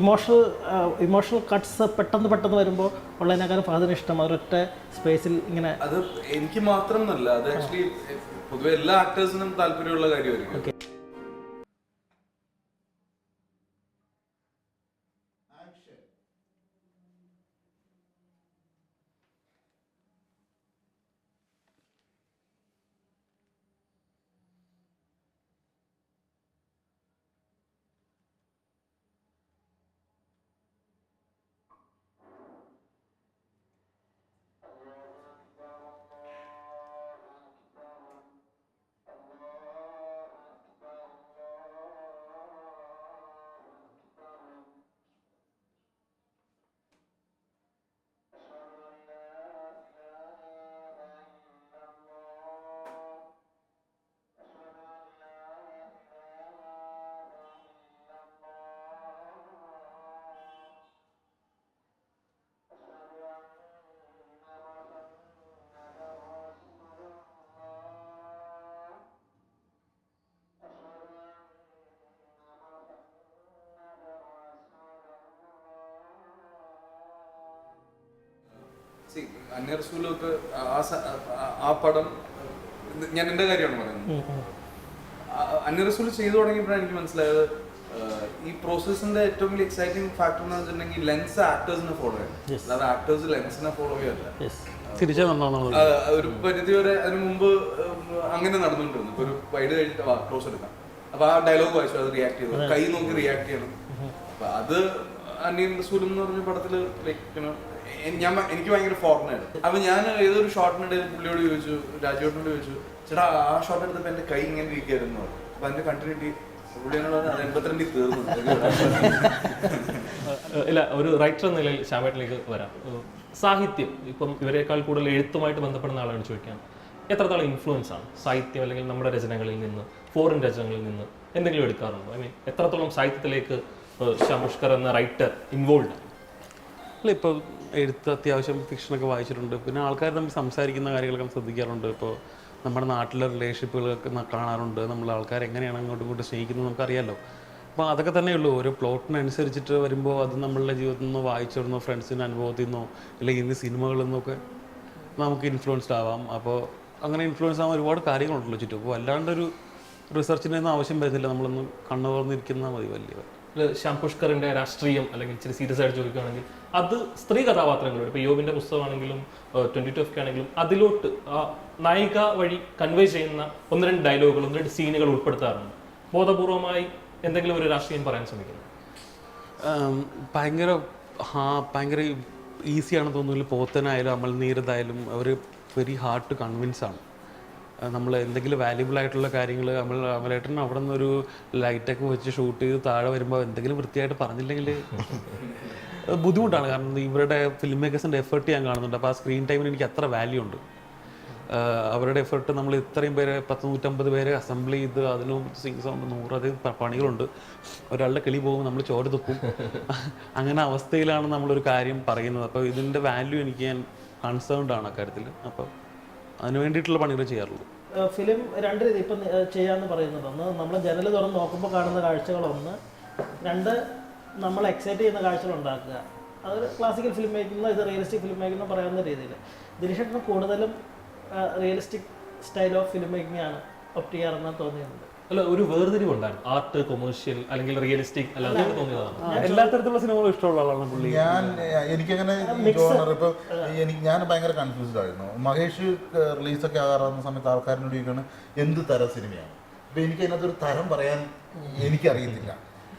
ഇമോഷണൽ കട്ട്സ് പെട്ടെന്ന് വരുമ്പോൾ ഉള്ളതിനേക്കാളും ഫഹദിന് ഇഷ്ടം ഒരൊറ്റ സ്പേസിൽ ഇങ്ങനെ? അത് എനിക്ക് മാത്രം എന്നല്ല, അത് ആക്ച്വലി പൊതുവെ എല്ലാ ആക്ടേഴ്സിനും താല്പര്യമുള്ള കാര്യമായിരിക്കും. അന്യ റസൂലൊക്കെ ആ പടം, ഞാൻ എൻ്റെ കാര്യമാണ് പറയുന്നത്. അന്യ റസൂൽ ചെയ്തു തുടങ്ങിയപ്പോഴാണ് എനിക്ക് മനസ്സിലായത് ഈ പ്രോസസ്സിന്റെ ഏറ്റവും വലിയ എക്സൈറ്റിംഗ് ഫാക്ടർ എന്ന് വെച്ചിട്ടുണ്ടെങ്കിൽ ലെൻസ് ആക്ടേഴ്സിനെ ഫോളോ ചെയ്യണം, അല്ലാതെ ആക്ടേഴ്സ് ലെൻസിനെ ഫോളോ ചെയ്യല്ല. ഒരു പരിധി വരെ അതിന് മുമ്പ് അങ്ങനെ നടന്നുകൊണ്ടിരുന്നു. ഇപ്പൊ ഒരു വൈഡ് കഴിഞ്ഞിട്ട് ക്ലോസ് എടുക്കാം, അപ്പൊ ആ ഡയലോഗ് വായിച്ചു, അത് റിയാക്ട് ചെയ്തു, കൈ നോക്കി റിയാക്ട് ചെയ്യണം. അപ്പൊ അത് അന്യൻ റസൂലും എന്ന് പറഞ്ഞ പടത്തില് എനിക്ക് ഭയങ്കര ഫോറിനായിരുന്നു. അപ്പൊ ഞാൻ ഏതൊരു ഷോട്ടിനിടയിൽ പുള്ളിയോട് ചോദിച്ചു, രാജുവേട്ടനോട് ചോദിച്ചു, ചേട്ടാ ആ ഷോട്ട് എടുത്തപ്പോ എന്റെ കൈ ഇങ്ങനെ ഇരിക്കായിരുന്നു. അപ്പൊ അതിന്റെ കണ്ടിന്യൂറ്റി പുള്ളിയോട് അത് 82 തീർന്നു. ഇല്ല, ഒരു റൈറ്റർ എന്ന നിലയിൽ ശ്യാമേട്ടനിലേക്ക് വരാം. സാഹിത്യം ഇപ്പം ഇവരെക്കാൾ കൂടുതൽ എഴുത്തുമായിട്ട് ബന്ധപ്പെടുന്ന ആളാണ് ചോദിക്കാൻ, എത്രത്തോളം ഇൻഫ്ലുവൻസ് ആണ് സാഹിത്യം അല്ലെങ്കിൽ നമ്മുടെ രചനകളിൽ നിന്ന്, ഫോറിൻ രചനകളിൽ നിന്ന് എന്തെങ്കിലും എടുക്കാറുണ്ടോ? ഐ മീൻ എത്രത്തോളം സാഹിത്യത്തിലേക്ക് ശ്യാം പുഷ്കർ എന്ന റൈറ്റർ ഇൻവോൾവ് ആണ്? അല്ല, ഇപ്പോൾ എഴുത്ത് അത്യാവശ്യം ഫിക്ഷനൊക്കെ വായിച്ചിട്ടുണ്ട്. പിന്നെ ആൾക്കാർ തമ്മിൽ സംസാരിക്കുന്ന കാര്യങ്ങളൊക്കെ ശ്രദ്ധിക്കാറുണ്ട്. ഇപ്പോൾ നമ്മുടെ നാട്ടിലെ റിലേഷൻഷിപ്പുകളൊക്കെ കാണാറുണ്ട്. നമ്മൾ ആൾക്കാർ എങ്ങനെയാണ് അങ്ങോട്ടും ഇങ്ങോട്ടും സ്നേഹിക്കുന്നത് നമുക്കറിയാമല്ലോ. അപ്പോൾ അതൊക്കെ തന്നെയുള്ളൂ. ഓരോ പ്ലോട്ടിനനുസരിച്ചിട്ട് വരുമ്പോൾ അത് നമ്മളുടെ ജീവിതത്തിൽ നിന്നോ വായിച്ചിരുന്നോ ഫ്രണ്ട്സിൻ്റെ അനുഭവത്തിൽ നിന്നോ അല്ലെങ്കിൽ ഇന്ന് സിനിമകളിൽ നിന്നൊക്കെ നമുക്ക് ഇൻഫ്ലുവൻസ്ഡ് ആവാം. അപ്പോൾ അങ്ങനെ ഇൻഫ്ലുവൻസ് ആവാൻ ഒരുപാട് കാര്യങ്ങളുണ്ടല്ലോ ചുറ്റും. അപ്പോൾ അല്ലാണ്ടൊരു റിസർച്ചിൻ്റെ ഒന്നും ആവശ്യം വരുന്നില്ല. നമ്മളൊന്ന് കണ്ണു തുറന്നിരിക്കുന്ന മതി. വലിയ ശ്യാം പുഷ്കറിന്റെ രാഷ്ട്രീയം അല്ലെങ്കിൽ ഇച്ചിരി സീരിയസ് ആയിട്ട് ചോദിക്കുകയാണെങ്കിൽ അത് സ്ത്രീ കഥാപാത്രങ്ങളോട്, ഇപ്പോൾ യോബിന്റെ പുസ്തകമാണെങ്കിലും 22 ആണെങ്കിലും അതിലോട്ട് നായിക വഴി കൺവേ ചെയ്യുന്ന 1-2 ഡയലോഗുകൾ, 1-2 സീനുകൾ ഉൾപ്പെടുത്താറുണ്ട്. ബോധപൂർവമായി എന്തെങ്കിലും ഒരു രാഷ്ട്രീയം പറയാൻ ശ്രമിക്കുന്നു? ഭയങ്കര ഈസിയാണെന്ന് തോന്നുന്നില്ല. പോത്തനായാലും അമൽ നീരതായാലും അവർ വെരി ഹാർഡ് ടു കൺവിൻസ് ആണ്. നമ്മൾ എന്തെങ്കിലും വാല്യുബിൾ ആയിട്ടുള്ള കാര്യങ്ങൾ അമലേട്ടൻ അവിടെ നിന്നൊരു ലൈറ്റൊക്കെ വെച്ച് ഷൂട്ട് ചെയ്ത് താഴെ വരുമ്പോൾ എന്തെങ്കിലും വൃത്തിയായിട്ട് പറഞ്ഞില്ലെങ്കിൽ ബുദ്ധിമുട്ടാണ്. കാരണം ഇവരുടെ ഫിലിം മേക്കേഴ്സിൻ്റെ എഫേർട്ട് ഞാൻ കാണുന്നുണ്ട്. അപ്പോൾ ആ സ്ക്രീൻ ടൈമിന് എനിക്ക് അത്ര വാല്യൂ ഉണ്ട്. അവരുടെ എഫേർട്ട് നമ്മൾ ഇത്രയും പേരെ 100-150 പേരെ അസംബിൾ ചെയ്ത് അതിനും സിംഗ് സൗണ്ട് 100 പണികളുണ്ട്. ഒരാളുടെ കിളി പോകുമ്പോൾ നമ്മൾ ചോര തുപ്പും. അങ്ങനെ അവസ്ഥയിലാണ് നമ്മളൊരു കാര്യം പറയുന്നത്. അപ്പോൾ ഇതിൻ്റെ വാല്യൂ എനിക്ക് ഞാൻ കൺസേൺഡ് ആണ് അക്കാര്യത്തിൽ. അപ്പോൾ അതിന് വേണ്ടിയിട്ടുള്ള പണികൾ ചെയ്യാറുള്ളൂ. ഫിലിം 2 രീതി ഇപ്പം ചെയ്യാന്ന് പറയുന്നത്, ഒന്ന് നമ്മൾ ജനൽ തുറന്ന് നോക്കുമ്പോൾ കാണുന്ന കാഴ്ചകളൊന്ന്, 2 നമ്മൾ എക്സൈറ്റ് ചെയ്യുന്ന കാഴ്ചകൾ ഉണ്ടാക്കുക. അത് ക്ലാസിക്കൽ ഫിലിം മേക്കിംഗ്, ഇത് റിയലിസ്റ്റിക് ഫിലിം മേക്കിംഗ് എന്ന് പറയുന്ന രീതിയിൽ ദിലീഷേട്ടന് കൂടുതലും realistic style of film making ആണ് ഒപ്റ്റ് ചെയ്യാറെന്ന് തോന്നിയിട്ടുണ്ട്. അല്ല, ഒരു വേർതിരിവുണ്ടായിരുന്നു, ആർട്ട്, കൊമേഴ്ഷ്യൽ അല്ലെങ്കിൽ റിയലിസ്റ്റിക് അല്ലാതെ തോന്നിയതാണ്. എല്ലാ തരത്തിലുള്ള സിനിമകളും ഇഷ്ടമുള്ള ആളാണ് പുള്ളി. എനിക്കങ്ങനെ ജോണർ ഇപ്പൊ ഞാൻ ഭയങ്കര കൺഫ്യൂസ്ഡ് ആയിരുന്നു. മഹേഷ് റിലീസൊക്കെ ആകാറുന്ന സമയത്ത് ആൾക്കാരിനോട് ചോദിക്കുകയാണ് എന്ത് തരം സിനിമയാണ്. അപ്പൊ എനിക്ക് അതിനകത്തൊരു തരം പറയാൻ എനിക്കറിയത്തില്ല.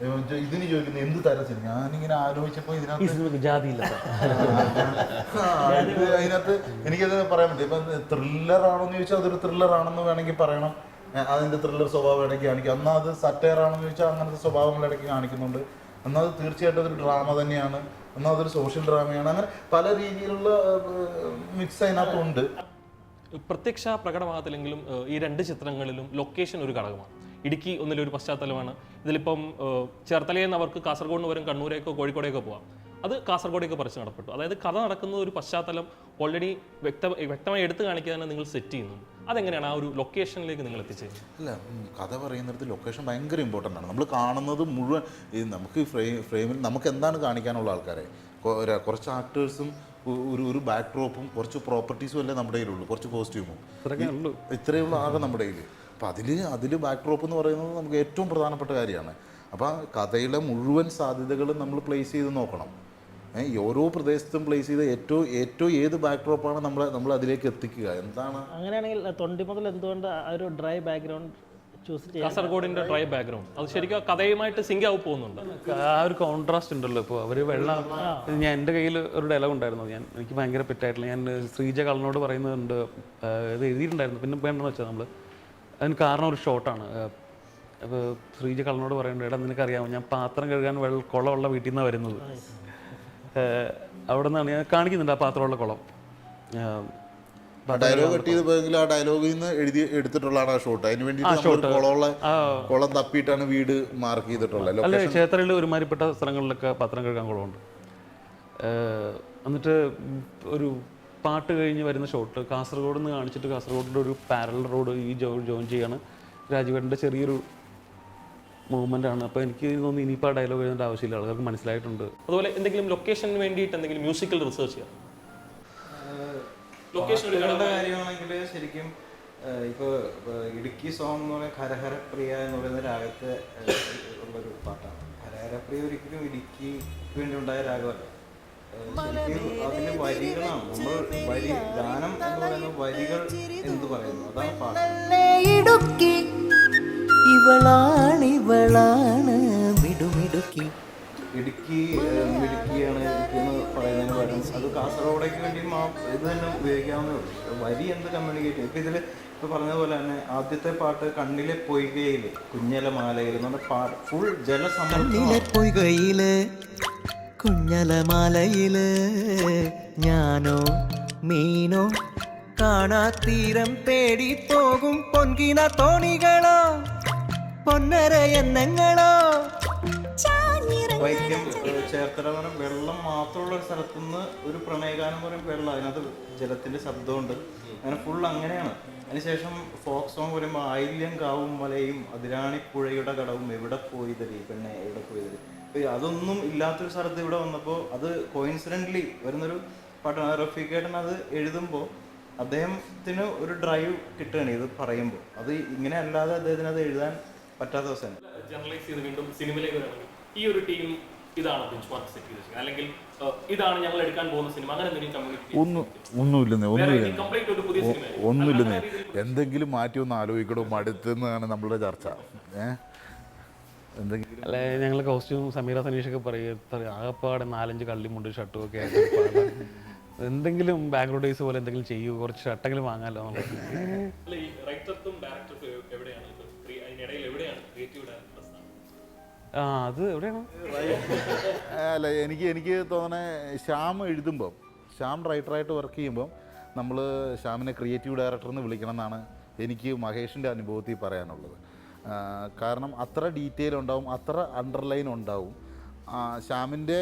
ഇതിന് ചോദിക്കുന്നത് എന്ത് തരം സിനിമ, ഞാനിങ്ങനെ ആലോചിച്ചപ്പോൾ ഇതിനകത്ത് ജാതിയില്ല. അതിനകത്ത് എനിക്കത് പറയാൻ പറ്റും. ഇപ്പം ത്രില്ലർ ആണോന്ന് ചോദിച്ചാൽ അതൊരു ത്രില്ലർ ആണെന്ന് വേണമെങ്കിൽ പറയണം. അതിൻ്റെ ത്രില്ലർ സ്വഭാവം ഇടയ്ക്ക് കാണിക്കും. എന്നാൽ അത് സറ്റയർ ആണെന്ന് ചോദിച്ചാൽ അങ്ങനത്തെ സ്വഭാവങ്ങൾ ഇടയ്ക്ക് കാണിക്കുന്നുണ്ട്. എന്നാൽ അത് തീർച്ചയായിട്ടും അതൊരു ഡ്രാമ തന്നെയാണ്. എന്നാൽ അതൊരു സോഷ്യൽ ഡ്രാമയാണ്. അങ്ങനെ പല രീതിയിലുള്ള മിക്സ് അതിനകത്തുണ്ട്. പ്രത്യക്ഷ പ്രകടമാകത്തില്ലെങ്കിലും ഈ 2 ചിത്രങ്ങളിലും ലൊക്കേഷൻ ഒരു ഘടകമാണ്. ഇടുക്കി ഒന്നിലൊരു പശ്ചാത്തലമാണ്. ഇതിലിപ്പം ചേർത്തലയിൽ നിന്ന് അവർക്ക് കാസർഗോഡ് നിന്ന് വരും, കണ്ണൂരേക്കോ കോഴിക്കോടേക്കോ പോവാം. അത് കാസർഗോഡേക്ക് പറിച്ച് നടപ്പെട്ടു. അതായത് കഥ നടക്കുന്ന ഒരു പശ്ചാത്തലം ഓൾറെഡി വ്യക്തമായി എടുത്തു കാണിക്കാൻ നിങ്ങൾ സെറ്റ് ചെയ്യുന്നുണ്ട്. അതെങ്ങനെയാണ് ആ ഒരു ലൊക്കേഷനിലേക്ക് നിങ്ങൾ എത്തിച്ചേരുന്നത്? അല്ല, കഥ പറയുന്നിടത്ത് ലൊക്കേഷൻ ഭയങ്കര ഇമ്പോർട്ടൻ്റ് ആണ്. നമ്മൾ കാണുന്നത് മുഴുവൻ നമുക്ക് ഫ്രെയിമിൽ നമുക്ക് എന്താണ് കാണിക്കാനുള്ള ആൾക്കാരെ, കുറച്ച് ആക്ടേഴ്സും ഒരു ബാക്ക് ഡ്രോപ്പും കുറച്ച് പ്രോപ്പർട്ടീസും അല്ലേ നമ്മുടെ കയ്യിലുള്ളൂ, കുറച്ച് കോസ്റ്റ്യൂമും ഇത്രയേ ഉള്ളൂ ആകെ നമ്മുടെ കയ്യിൽ. അപ്പോൾ അതിൽ ബാക്ക് ഡ്രോപ്പ് എന്ന് പറയുന്നത് നമുക്ക് ഏറ്റവും പ്രധാനപ്പെട്ട കാര്യമാണ്. അപ്പോൾ കഥയിലെ മുഴുവൻ സാധ്യതകളും നമ്മൾ പ്ലേസ് ചെയ്ത് നോക്കണം. ഈ ഓരോ പ്രദേശത്തും പ്ലേസ് ചെയ്ത് ഏറ്റവും ഏത് ബാക്ക് ഡ്രോപ്പാണ് നമ്മൾ അതിലേക്ക് എത്തിക്കുക. എന്താണ് അങ്ങനെയാണെങ്കിൽ തൊണ്ടി മുതൽ എന്തുകൊണ്ട് ഒരു ഡ്രൈ ബാക്ക്ഗ്രൗണ്ട് ചൂസ് ചെയ്യാൻ? കാസർഗോഡിന്റെ ഡ്രൈ ബാക്ക്ഗ്രൗണ്ട് അത് ശരിക്കും കഥയുമായിട്ട് സിങ്ക് ആവും പോകുന്നുണ്ട്. ആ ഒരു കോൺട്രാസ്റ്റ് ഉണ്ടല്ലോ. ഇപ്പോൾ അവർ വെള്ളം, ഞാൻ എൻ്റെ കയ്യിൽ ഒരു ഡയലോഗ് ഉണ്ടായിരുന്നു, എനിക്ക് ഭയങ്കര പെറ്റായിട്ടില്ല. ഞാൻ ശ്രീജ കള്ളനോട് പറയുന്നുണ്ട്, ഇത് എഴുതിയിട്ടുണ്ടായിരുന്നു, പിന്നെ വേണ്ടെന്ന് വെച്ചാൽ നമ്മൾ അതിന് കാരണം ഒരു ഷോട്ടാണ്. അപ്പോൾ ശ്രീജ കള്ളനോട് പറയുന്നുണ്ട്, എടാ നിനക്കറിയാമോ ഞാൻ പാത്രം കഴുകാൻ കുളമുള്ള വീട്ടിൽ നിന്നാണ് വരുന്നത്. അവിടെ നിന്നാണ് ഞാൻ കാണിക്കുന്നുണ്ട് ആ പാത്രമുള്ള കുളം. ഡയലോഗ് കെട്ടിയത് പോയെങ്കിൽ ആ ഡയലോഗിൽ നിന്ന് എടുത്തിട്ടുള്ളതാണ് ആ ഷോട്ട്. അതിന് വേണ്ടിയിട്ട് കുളം തപ്പിയിട്ടാണ് വീട് മാർക്ക് ചെയ്തിട്ടുള്ളത്. അല്ലെ, ക്ഷേത്രത്തിൽ ഒരുമാതിരിപ്പെട്ട സ്ഥലങ്ങളിലൊക്കെ പാത്രം കഴുകാൻ കുളമുണ്ട്. എന്നിട്ട് ഒരു പാട്ട് കഴിഞ്ഞ് വരുന്ന ഷോട്ട് കാസർഗോഡ് നിന്ന് കാണിച്ചിട്ട് കാസർഗോഡിൻ്റെ ഒരു പാരലൽ റോഡ് ഈ ജോയിൻ ചെയ്യാണ്. രാജുവേട്ടൻ്റെ ചെറിയൊരു മൂവ്മെൻ്റ് ആണ്. അപ്പോൾ എനിക്ക് തോന്നുന്നു ഇനിയിപ്പോൾ ആ ഡയലോഗ് എഴുതേണ്ട ആവശ്യമില്ല, ആൾക്കാർക്ക് മനസ്സിലായിട്ടുണ്ട്. അതുപോലെ എന്തെങ്കിലും ലൊക്കേഷന് വേണ്ടിയിട്ട് എന്തെങ്കിലും മ്യൂസിക്കൽ റിസർച്ച് ചെയ്യാം? ലൊക്കേഷനുകളുടെ കാര്യമാണെങ്കിൽ ശരിക്കും ഇപ്പോൾ ഇടുക്കി സോങ് എന്ന് പറയുന്നത് ഹരഹരപ്രിയ എന്ന് പറയുന്ന രാഗത്തെ ഉള്ളൊരു പാട്ടാണ്. ഹരഹരപ്രിയ ഒരിക്കലും ഇടുക്കി വേണ്ടി ഉണ്ടായ രാഗമല്ല. ശരിക്കും അതിൻ്റെ വരികളാണ്. നമ്മൾ ഗാനം എന്ന് പറയുന്ന വരികൾ എന്ത് പറയുന്നു അതാണ് പാട്ട്. ഇവളാണിവളാണ് മിടുമിടുക്കി. ഇടുക്കി മിടുക്കിയാണ് എന്ന് പറയുന്നതിന് പകരം അത് കാസർഗോഡേക്ക് വേണ്ടി ഇത് തന്നെ ഉപയോഗിക്കാവുന്നേ ഉള്ളൂ. വരി എന്ത് കമ്മ്യൂണിക്കേറ്റ് ഇപ്പം ഇതിൽ ഇപ്പോൾ പറഞ്ഞതുപോലെ തന്നെ ആദ്യത്തെ പാട്ട് കണ്ണിലെ പൊയ്കയിൽ കുഞ്ഞല മാലയിൽ എന്ന് പറഞ്ഞ പാട്ട് ഫുൾ ജലസമൃദ്ധം. കണ്ണിലെ പൊയ്കയില് കുഞ്ഞലമാലയില് ഞാനോ മീനോ കാണാത്തീരം തേടി പോകും പൊൻകിന തോണികളോ പൊന്നര എന്നങ്ങളോ. വൈക്കം ചേർത്തല എന്ന് പറഞ്ഞാൽ വെള്ളം മാത്രമുള്ള ഒരു സ്ഥലത്തുനിന്ന് ഒരു പ്രണയഗാനം പറയും വെള്ളം, അതിനകത്ത് ജലത്തിൻ്റെ ശബ്ദമുണ്ട്, അങ്ങനെ ഫുൾ അങ്ങനെയാണ്. അതിനുശേഷം ഫോക്ക് സോങ് പറയുമ്പോൾ ആയില്യം കാവും മലയും അതിരാണിപ്പുഴയുടെ കടവും എവിടെ പോയി തരി പെണ്ണെ എവിടെ പോയി തരി. അതൊന്നും ഇല്ലാത്തൊരു സ്ഥലത്ത് ഇവിടെ വന്നപ്പോൾ അത് കോയിൻസിഡൻ്റലി വരുന്നൊരു പാട്ടാണ്. റഫീഖേട്ടൻ അത് എഴുതുമ്പോൾ അദ്ദേഹത്തിന് ഒരു ഡ്രൈവ് കിട്ടുകയാണ് ഇത് പറയുമ്പോൾ. അത് ഇങ്ങനെ അല്ലാതെ അദ്ദേഹത്തിന് അത് എഴുതാൻ പറ്റാത്ത അവസ്ഥയാണ്. ജനറലൈസ് ചെയ്ത് വീണ്ടും സിനിമയിലേക്ക് വരാണെങ്കിൽ ഈ ഒരു ടീം ഇതാണ് ബെഞ്ച് മാർക്ക് സെറ്റ് ചെയ്തത്, അല്ലെങ്കിൽ ഇതാണ് ഞങ്ങൾ എടുക്കാൻ പോകുന്ന സിനിമ, അങ്ങനെ എന്തെങ്കിലും കമ്മ്യൂണിറ്റി ഒന്നുമില്ലെന്നേ. എന്തെങ്കിലും മാറ്റി ഒന്ന് ആലോചിക്കണോ മടുത്തെന്നാണ് നമ്മളുടെ ചർച്ച. എന്തെങ്കിലും അല്ലെ ഞങ്ങൾ കോസ്റ്റ്യൂം സമീറ സനീഷൊക്കെ പറയും ആകപ്പാടെ 4-5 കള്ളിമുണ്ട് ഷർട്ടും ഒക്കെ ആയിട്ട് എന്തെങ്കിലും ബാംഗ്ലൂർ ഡേയ്സ് പോലെ എന്തെങ്കിലും ചെയ്യൂ, കുറച്ച് ഷർട്ടെങ്കിലും വാങ്ങാമല്ലോ എന്നുള്ളത്. അത് എവിടെയാണ് അല്ല എനിക്ക് തോന്നണേ ശ്യാം എഴുതുമ്പം ശ്യാം റൈറ്ററായിട്ട് വർക്ക് ചെയ്യുമ്പം നമ്മൾ ശ്യാമിനെ ക്രിയേറ്റീവ് ഡയറക്ടർ എന്ന് വിളിക്കണം എന്നാണ് എനിക്ക് മഹേഷിൻ്റെ അനുഭവത്തിൽ പറയാനുള്ളത്. കാരണം അത്ര ഡീറ്റെയിൽ ഉണ്ടാവും, അത്ര അണ്ടർലൈൻ ഉണ്ടാവും. ശ്യാമിൻ്റെ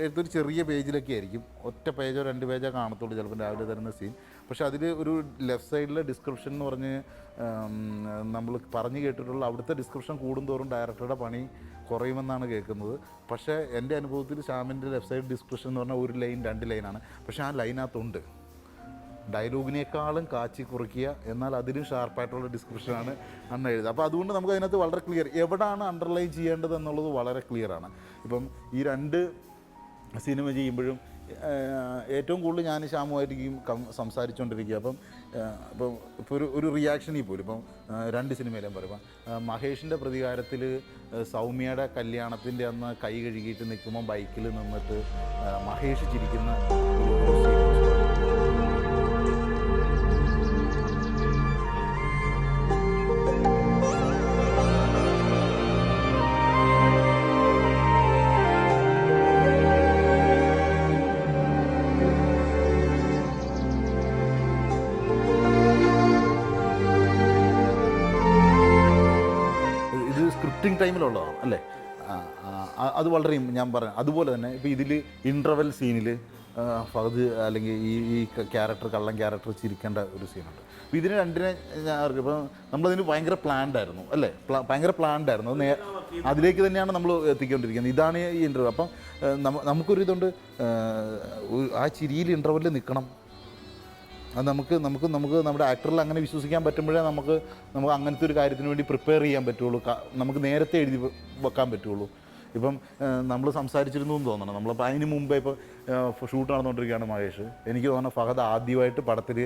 എഴുത്തൊരു ചെറിയ പേജിലൊക്കെ ആയിരിക്കും, ഒറ്റ പേജോ 2 പേജോ കാണത്തുള്ളൂ ചിലപ്പോൾ രാവിലെ തരുന്ന സീൻ. പക്ഷെ അതിൽ ഒരു ലെഫ്റ്റ് സൈഡിലെ ഡിസ്ക്രിപ്ഷൻ എന്ന് പറഞ്ഞ് നമ്മൾ പറഞ്ഞു കേട്ടിട്ടുള്ള അവിടുത്തെ ഡിസ്ക്രിപ്ഷൻ കൂടുന്തോറും ഡയറക്ടറുടെ പണി കുറയുമെന്നാണ് കേൾക്കുന്നത്. പക്ഷേ എൻ്റെ അനുഭവത്തിൽ ശ്യാമിൻ്റെ ലെഫ്റ്റ് സൈഡ് ഡിസ്ക്രിപ്ഷൻ എന്ന് പറഞ്ഞാൽ 1 ലൈൻ 2 ലൈനാണ്. പക്ഷേ ആ ലൈനകത്തുണ്ട് ഡയലോഗിനേക്കാളും കാച്ചി കുറിക്കുക, എന്നാൽ അതിലും ഷാർപ്പായിട്ടുള്ള ഡിസ്ക്രിപ്ഷനാണ് അന്ന് എഴുതുക. അപ്പോൾ അതുകൊണ്ട് നമുക്ക് അതിനകത്ത് വളരെ ക്ലിയർ എവിടെയാണ് അണ്ടർലൈൻ ചെയ്യേണ്ടത് എന്നുള്ളത് വളരെ ക്ലിയറാണ്. ഇപ്പം ഈ 2 സിനിമ ചെയ്യുമ്പോഴും ഏറ്റവും കൂടുതൽ ഞാൻ ശ്യാമുമായിരിക്കും സംസാരിച്ചുകൊണ്ടിരിക്കുക. ഇപ്പോൾ ഒരു റിയാക്ഷനിൽ പോലും ഇപ്പം 2 സിനിമയിലും പറയുമ്പോൾ മഹേഷിൻ്റെ പ്രതികാരത്തിൽ സൗമ്യയുടെ കല്യാണത്തിൻ്റെ അന്ന് കൈ കഴുകിയിട്ട് നിൽക്കുമ്പോൾ ബൈക്കിൽ നിന്നിട്ട് മഹേഷ് ചിരിക്കുന്ന ടൈമിലുള്ളതാണ് അല്ലേ. അത് വളരെ ഞാൻ പറയാം. അതുപോലെ തന്നെ ഇപ്പോൾ ഇതിൽ ഇൻ്റർവെൽ സീനിൽ ഫഹദ് അല്ലെങ്കിൽ ഈ ക്യാരക്ടർ കള്ളൻ ക്യാരക്ടർ ചിരിക്കേണ്ട ഒരു സീനുണ്ട്. അപ്പോൾ ഇതിന് 2നെ ഞാൻ ഇപ്പം നമ്മളതിന് ഭയങ്കര പ്ലാൻഡ് ആയിരുന്നു അല്ലേ, ഭയങ്കര പ്ലാൻഡ് ആയിരുന്നു. അത് അതിലേക്ക് തന്നെയാണ് നമ്മൾ എത്തിക്കൊണ്ടിരിക്കുന്നത്. ഇതാണ് ഈ ഇൻ്റർവെൽ. അപ്പം നമുക്കൊരു ഇതുണ്ട്, ആ ചിരിയിൽ ഇൻ്റർവെല്ലിൽ നിൽക്കണം. അത് നമുക്ക് നമ്മുടെ ആക്ടറിൽ അങ്ങനെ വിശ്വസിക്കാൻ പറ്റുമ്പോഴേ നമുക്ക് അങ്ങനത്തെ ഒരു കാര്യത്തിന് വേണ്ടി പ്രിപ്പയർ ചെയ്യാൻ പറ്റുള്ളൂ, നമുക്ക് നേരത്തെ എഴുതി വെക്കാൻ പറ്റുള്ളൂ. ഇപ്പം നമ്മൾ സംസാരിച്ചിരുന്നു എന്ന് തോന്നണം. നമ്മളിപ്പോൾ അതിന് മുമ്പേ ഇപ്പോൾ ഷൂട്ട് നടന്നുകൊണ്ടിരിക്കുകയാണ് മഹേഷ്. എനിക്ക് തോന്നുന്നു ഫഹദ് ആദ്യമായിട്ട് പടത്തിൽ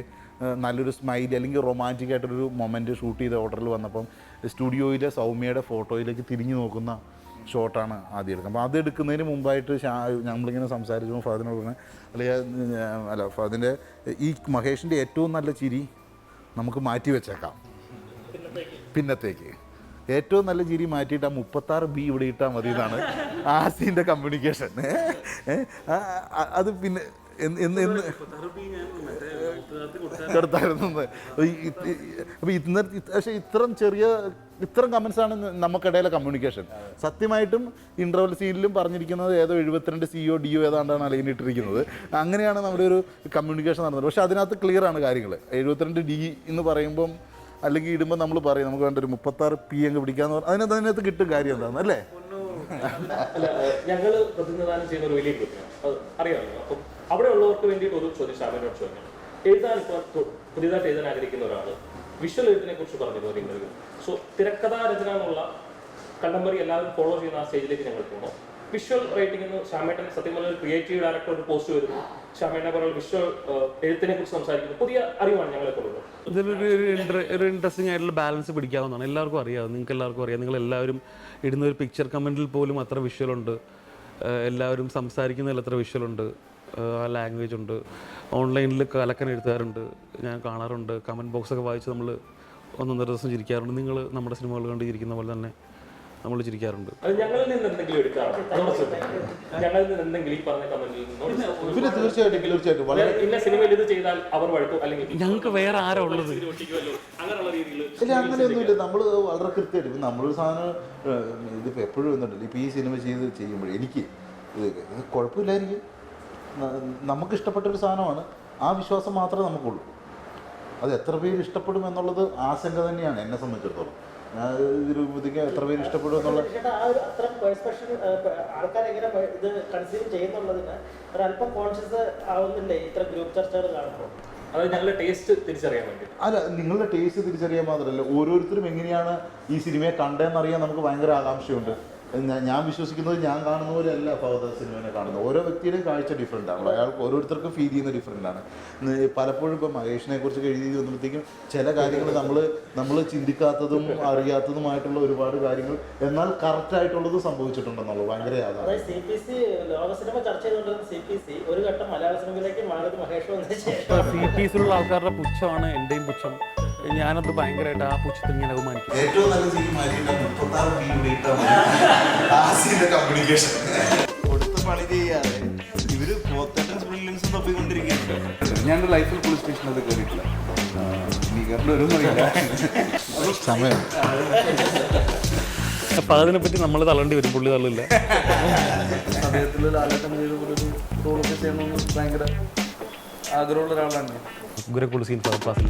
നല്ലൊരു സ്മൈൽ അല്ലെങ്കിൽ റൊമാൻറ്റിക് ആയിട്ടൊരു മൊമെൻറ്റ് ഷൂട്ട് ചെയ്ത ഓർഡറിൽ വന്നപ്പം സ്റ്റുഡിയോയിലെ സൗമ്യയുടെ ഫോട്ടോയിലേക്ക് തിരിഞ്ഞു നോക്കുന്ന ഷോട്ടാണ് ആദ്യം എടുക്കുന്നത്. അപ്പോൾ അതെടുക്കുന്നതിന് മുമ്പായിട്ട് നമ്മളിങ്ങനെ സംസാരിക്കുമ്പോൾ ഫഹദിനോട് പറഞ്ഞാൽ അല്ല ഫഹദിൻ്റെ ഈ മഹേഷിൻ്റെ ഏറ്റവും നല്ല ചിരി നമുക്ക് മാറ്റി വെച്ചേക്കാം പിന്നത്തേക്ക്. ഏറ്റവും നല്ല ചിരി മാറ്റിയിട്ട് ആ 36B ഇവിടെ ഇട്ടാൽ മതി എന്നാണ് ആ സീൻ്റെ കമ്മ്യൂണിക്കേഷൻ. അത് പിന്നെ കൊടുത്തായിരുന്നു. അപ്പോൾ പക്ഷേ ഇത്തരം കമൻസാണ് നമുക്കിടയിലെ കമ്മ്യൂണിക്കേഷൻ. സത്യമായിട്ടും ഇൻ്റർവെൽ സീനിലും പറഞ്ഞിരിക്കുന്നത് ഏതോ 72 CO DO ഏതാണ്ടാണ് അലൈനിട്ടിരിക്കുന്നത്. അങ്ങനെയാണ് നമ്മുടെ ഒരു കമ്മ്യൂണിക്കേഷൻ നടന്നത്. പക്ഷേ അതിനകത്ത് ക്ലിയറാണ് കാര്യങ്ങൾ. 72 D എന്ന് പറയുമ്പം അല്ലെങ്കിൽ ഇടുമ്പോൾ നമ്മൾ പറയും നമുക്ക് വേണ്ട ഒരു 36P അങ്ങ് പിടിക്കാന്ന് പറഞ്ഞാൽ അതിനകത്ത് കിട്ടും കാര്യം എന്താണ് അല്ലേ. ഞങ്ങൾ പ്രതിനിധാനം ചെയ്യുന്ന ഒരു വലിയ ഗ്രൂപ്പാണ്, അറിയാമല്ലോ. അപ്പം അവിടെ ഉള്ളവർക്ക് വേണ്ടിയിട്ട് ഒരു ചോദ്യം ശാമിനോട് ചോദിക്കണം. എഴുതാൻ ഇപ്പോൾ പുതിയതായിട്ട് എഴുതാൻ ആഗ്രഹിക്കുന്ന ഒരാൾ വിഷ്വൽ എഴുത്തിനെ കുറിച്ച് പറഞ്ഞിരുന്നു ഒരു ഇന്റർവ്യൂ. സോ തിരക്കഥാ രചന എന്നുള്ള കണ്ടംപററി എല്ലാവരും ഫോളോ ചെയ്യുന്ന ആ സ്റ്റേജിലേക്ക് ഞങ്ങൾ പോകണം. വിഷ്വൽ റൈറ്റിംഗ് എന്ന് ശ്യാമേട്ടൻ സത്യം പറഞ്ഞ ഒരു ക്രിയേറ്റീവ് ഡയറക്ടർ ഒരു പോസ്റ്റ് വരുന്നു, ശ്യാമേട്ടനെ പറഞ്ഞ വിഷ്വൽ എഴുത്തിനെ കുറിച്ച് സംസാരിക്കുന്നു. പുതിയ അറിവാണ് ഞങ്ങളൊക്കെ ഉള്ളത്. ഒരു ഇൻട്രസ്റ്റിംഗ് ആയിട്ടുള്ള ബാലൻസ് പിടിക്കാവുന്നതാണ്. എല്ലാവർക്കും അറിയാം, നിങ്ങൾക്ക് എല്ലാവർക്കും അറിയാം. നിങ്ങൾ എല്ലാവരും ഇടുന്ന ഒരു പിക്ചർ കമൻറ്റിൽ പോലും അത്ര വിഷ്വലുണ്ട്, എല്ലാവരും സംസാരിക്കുന്നതിൽ എത്ര വിഷ്വലുണ്ട്, ആ ലാംഗ്വേജ് ഉണ്ട്. ഓൺലൈനിൽ കലക്കൻ എഴുത്തുകാരുണ്ട്, ഞാൻ കാണാറുണ്ട്. കമൻറ്റ് ബോക്സൊക്കെ വായിച്ച് നമ്മൾ ഒന്നൊന്നര ദിവസം ചിരിക്കാറുണ്ട്. നിങ്ങൾ നമ്മുടെ സിനിമകൾ കണ്ട് ചിരിക്കുന്ന പോലെ തന്നെ നമ്മൾ ചിരിക്കാറുണ്ട്. അത് ഞങ്ങളിൽ നിന്ന് എന്തെങ്കിലും എടുക്കാറുണ്ട്, ഞങ്ങളിൽ നിന്ന് എന്തെങ്കിലും ഈ പറഞ്ഞ കമന്റിൽ പിന്നെ തീർച്ചയായിട്ടും വളരെ ഇന്ന സിനിമയിൽ ഇത് ചെയ്താൽ അവർ വഴക്കും അല്ലെങ്കിൽ ഞങ്ങൾക്ക് വേറെ ആരാ ഉള്ളത്? അങ്ങനെയുള്ള രീതിയിൽ ഇല്ല, അങ്ങനെയൊന്നുമില്ല. നമ്മൾ വളരെ കൃത്യമായിട്ട് ഇപ്പം നമ്മളൊരു സാധനം ഇതിപ്പോൾ എപ്പോഴും എന്നുണ്ടല്ലോ, ഇപ്പോൾ ഈ സിനിമ ചെയ്യുമ്പോൾ എനിക്ക് ഇത് കുഴപ്പമില്ലായിരിക്കും, നമുക്കിഷ്ടപ്പെട്ടൊരു സാധനമാണ്, ആ വിശ്വാസം മാത്രമേ നമുക്കുള്ളൂ. അത് എത്ര പേര് ഇഷ്ടപ്പെടും എന്നുള്ളത് ആശങ്ക തന്നെയാണ് എന്നെ സംബന്ധിച്ചിടത്തോളം. ഞാൻ ഇതിരുമ്പോഴത്തേക്ക് എത്ര പേര് ഇഷ്ടപ്പെടും എന്നുള്ള ആൾക്കാരെങ്ങനെ ഇത് കൺസ്യൂം ചെയ്യുന്നുള്ളതിന് ഒരല്പം കോൺഷ്യസ് ആവുന്നില്ലേ ഇത്ര ഗ്രൂപ്പ് ചർച്ചകൾ കാണുമ്പോൾ? അത് ഞങ്ങളുടെ ടേസ്റ്റ് തിരിച്ചറിയാൻ വേണ്ടി. അല്ല, നിങ്ങളുടെ ടേസ്റ്റ് തിരിച്ചറിയാൻ മാത്രമല്ല, ഓരോരുത്തരും എങ്ങനെയാണ് ഈ സിനിമയെ കണ്ടതെന്നറിയാൻ നമുക്ക് ഭയങ്കര ആകാംക്ഷയുണ്ട്. ഞാൻ വിശ്വസിക്കുന്നത് ഞാൻ കാണുന്ന പോലെ അല്ല ഫഹദ് സിനിമയെ കാണുന്നത്. ഓരോ വ്യക്തിയുടെയും കാഴ്ച ഡിഫറെൻ്റ് ആണ്, അയാൾക്ക് ഓരോരുത്തർക്കും ഫീൽ ചെയ്യുന്ന ഡിഫറെൻ്റ് ആണ്. പലപ്പോഴും ഇപ്പോൾ മഹേഷിനെ കുറിച്ച് എഴുതി വന്നപ്പോഴത്തേക്കും ചില കാര്യങ്ങൾ നമ്മൾ ചിന്തിക്കാത്തതും അറിയാത്തതുമായിട്ടുള്ള ഒരുപാട് കാര്യങ്ങൾ എന്നാൽ കറക്റ്റായിട്ടുള്ളത് സംഭവിച്ചിട്ടുണ്ടെന്നുള്ളത് ഭയങ്കര യാഥാർത്ഥ്യം. CPC ലോക സിനിമ ചർച്ച ചെയ്തുകൊണ്ടിരുന്ന CPC ഒരു ഘട്ടം മലയാള സിനിമയിലേക്ക് മാറി മഹേഷ് വന്നതിന് ശേഷം CPCയിലുള്ള ആൾക്കാരുടെ പുച്ഛമാണ് എൻ്റെയും പുച്ഛം. ഞാനത് ഭയങ്കരമായിട്ട് ആ പുച്ഛത്തിൽ ഞാൻ ബഹുമാനിക്കും. ഏറ്റവും നല്ല കമ്മ്യൂണിക്കേഷൻ കൊടുത്ത് പണി ചെയ്യാതെ ഇവര് ബ്രില്യൻസ് തപ്പിക്കൊണ്ടിരിക്കുകയാണ്. ഞാൻ എൻ്റെ ലൈഫിൽ പോലീസ് സ്റ്റേഷനത് കയറിയിട്ടില്ല. നീ കണ്ടുവരുന്നില്ല സമയം. അപ്പം അതിനെപ്പറ്റി നമ്മൾ തള്ളേണ്ടി വരും, പുള്ളി തള്ളില്ല. അദ്ദേഹത്തിൽ ലാലേട്ടൻ ചെയ്ത പോലെ ഒരു റോളൊക്കെ ചെയ്യണമെന്ന് ഭയങ്കര ആഗ്രഹമുള്ള ഒരാളാണ് ഞാൻ. ഗുരക്കുൾ സീൻ ഫസ്റ്റ് ക്ലാസ്സിൽ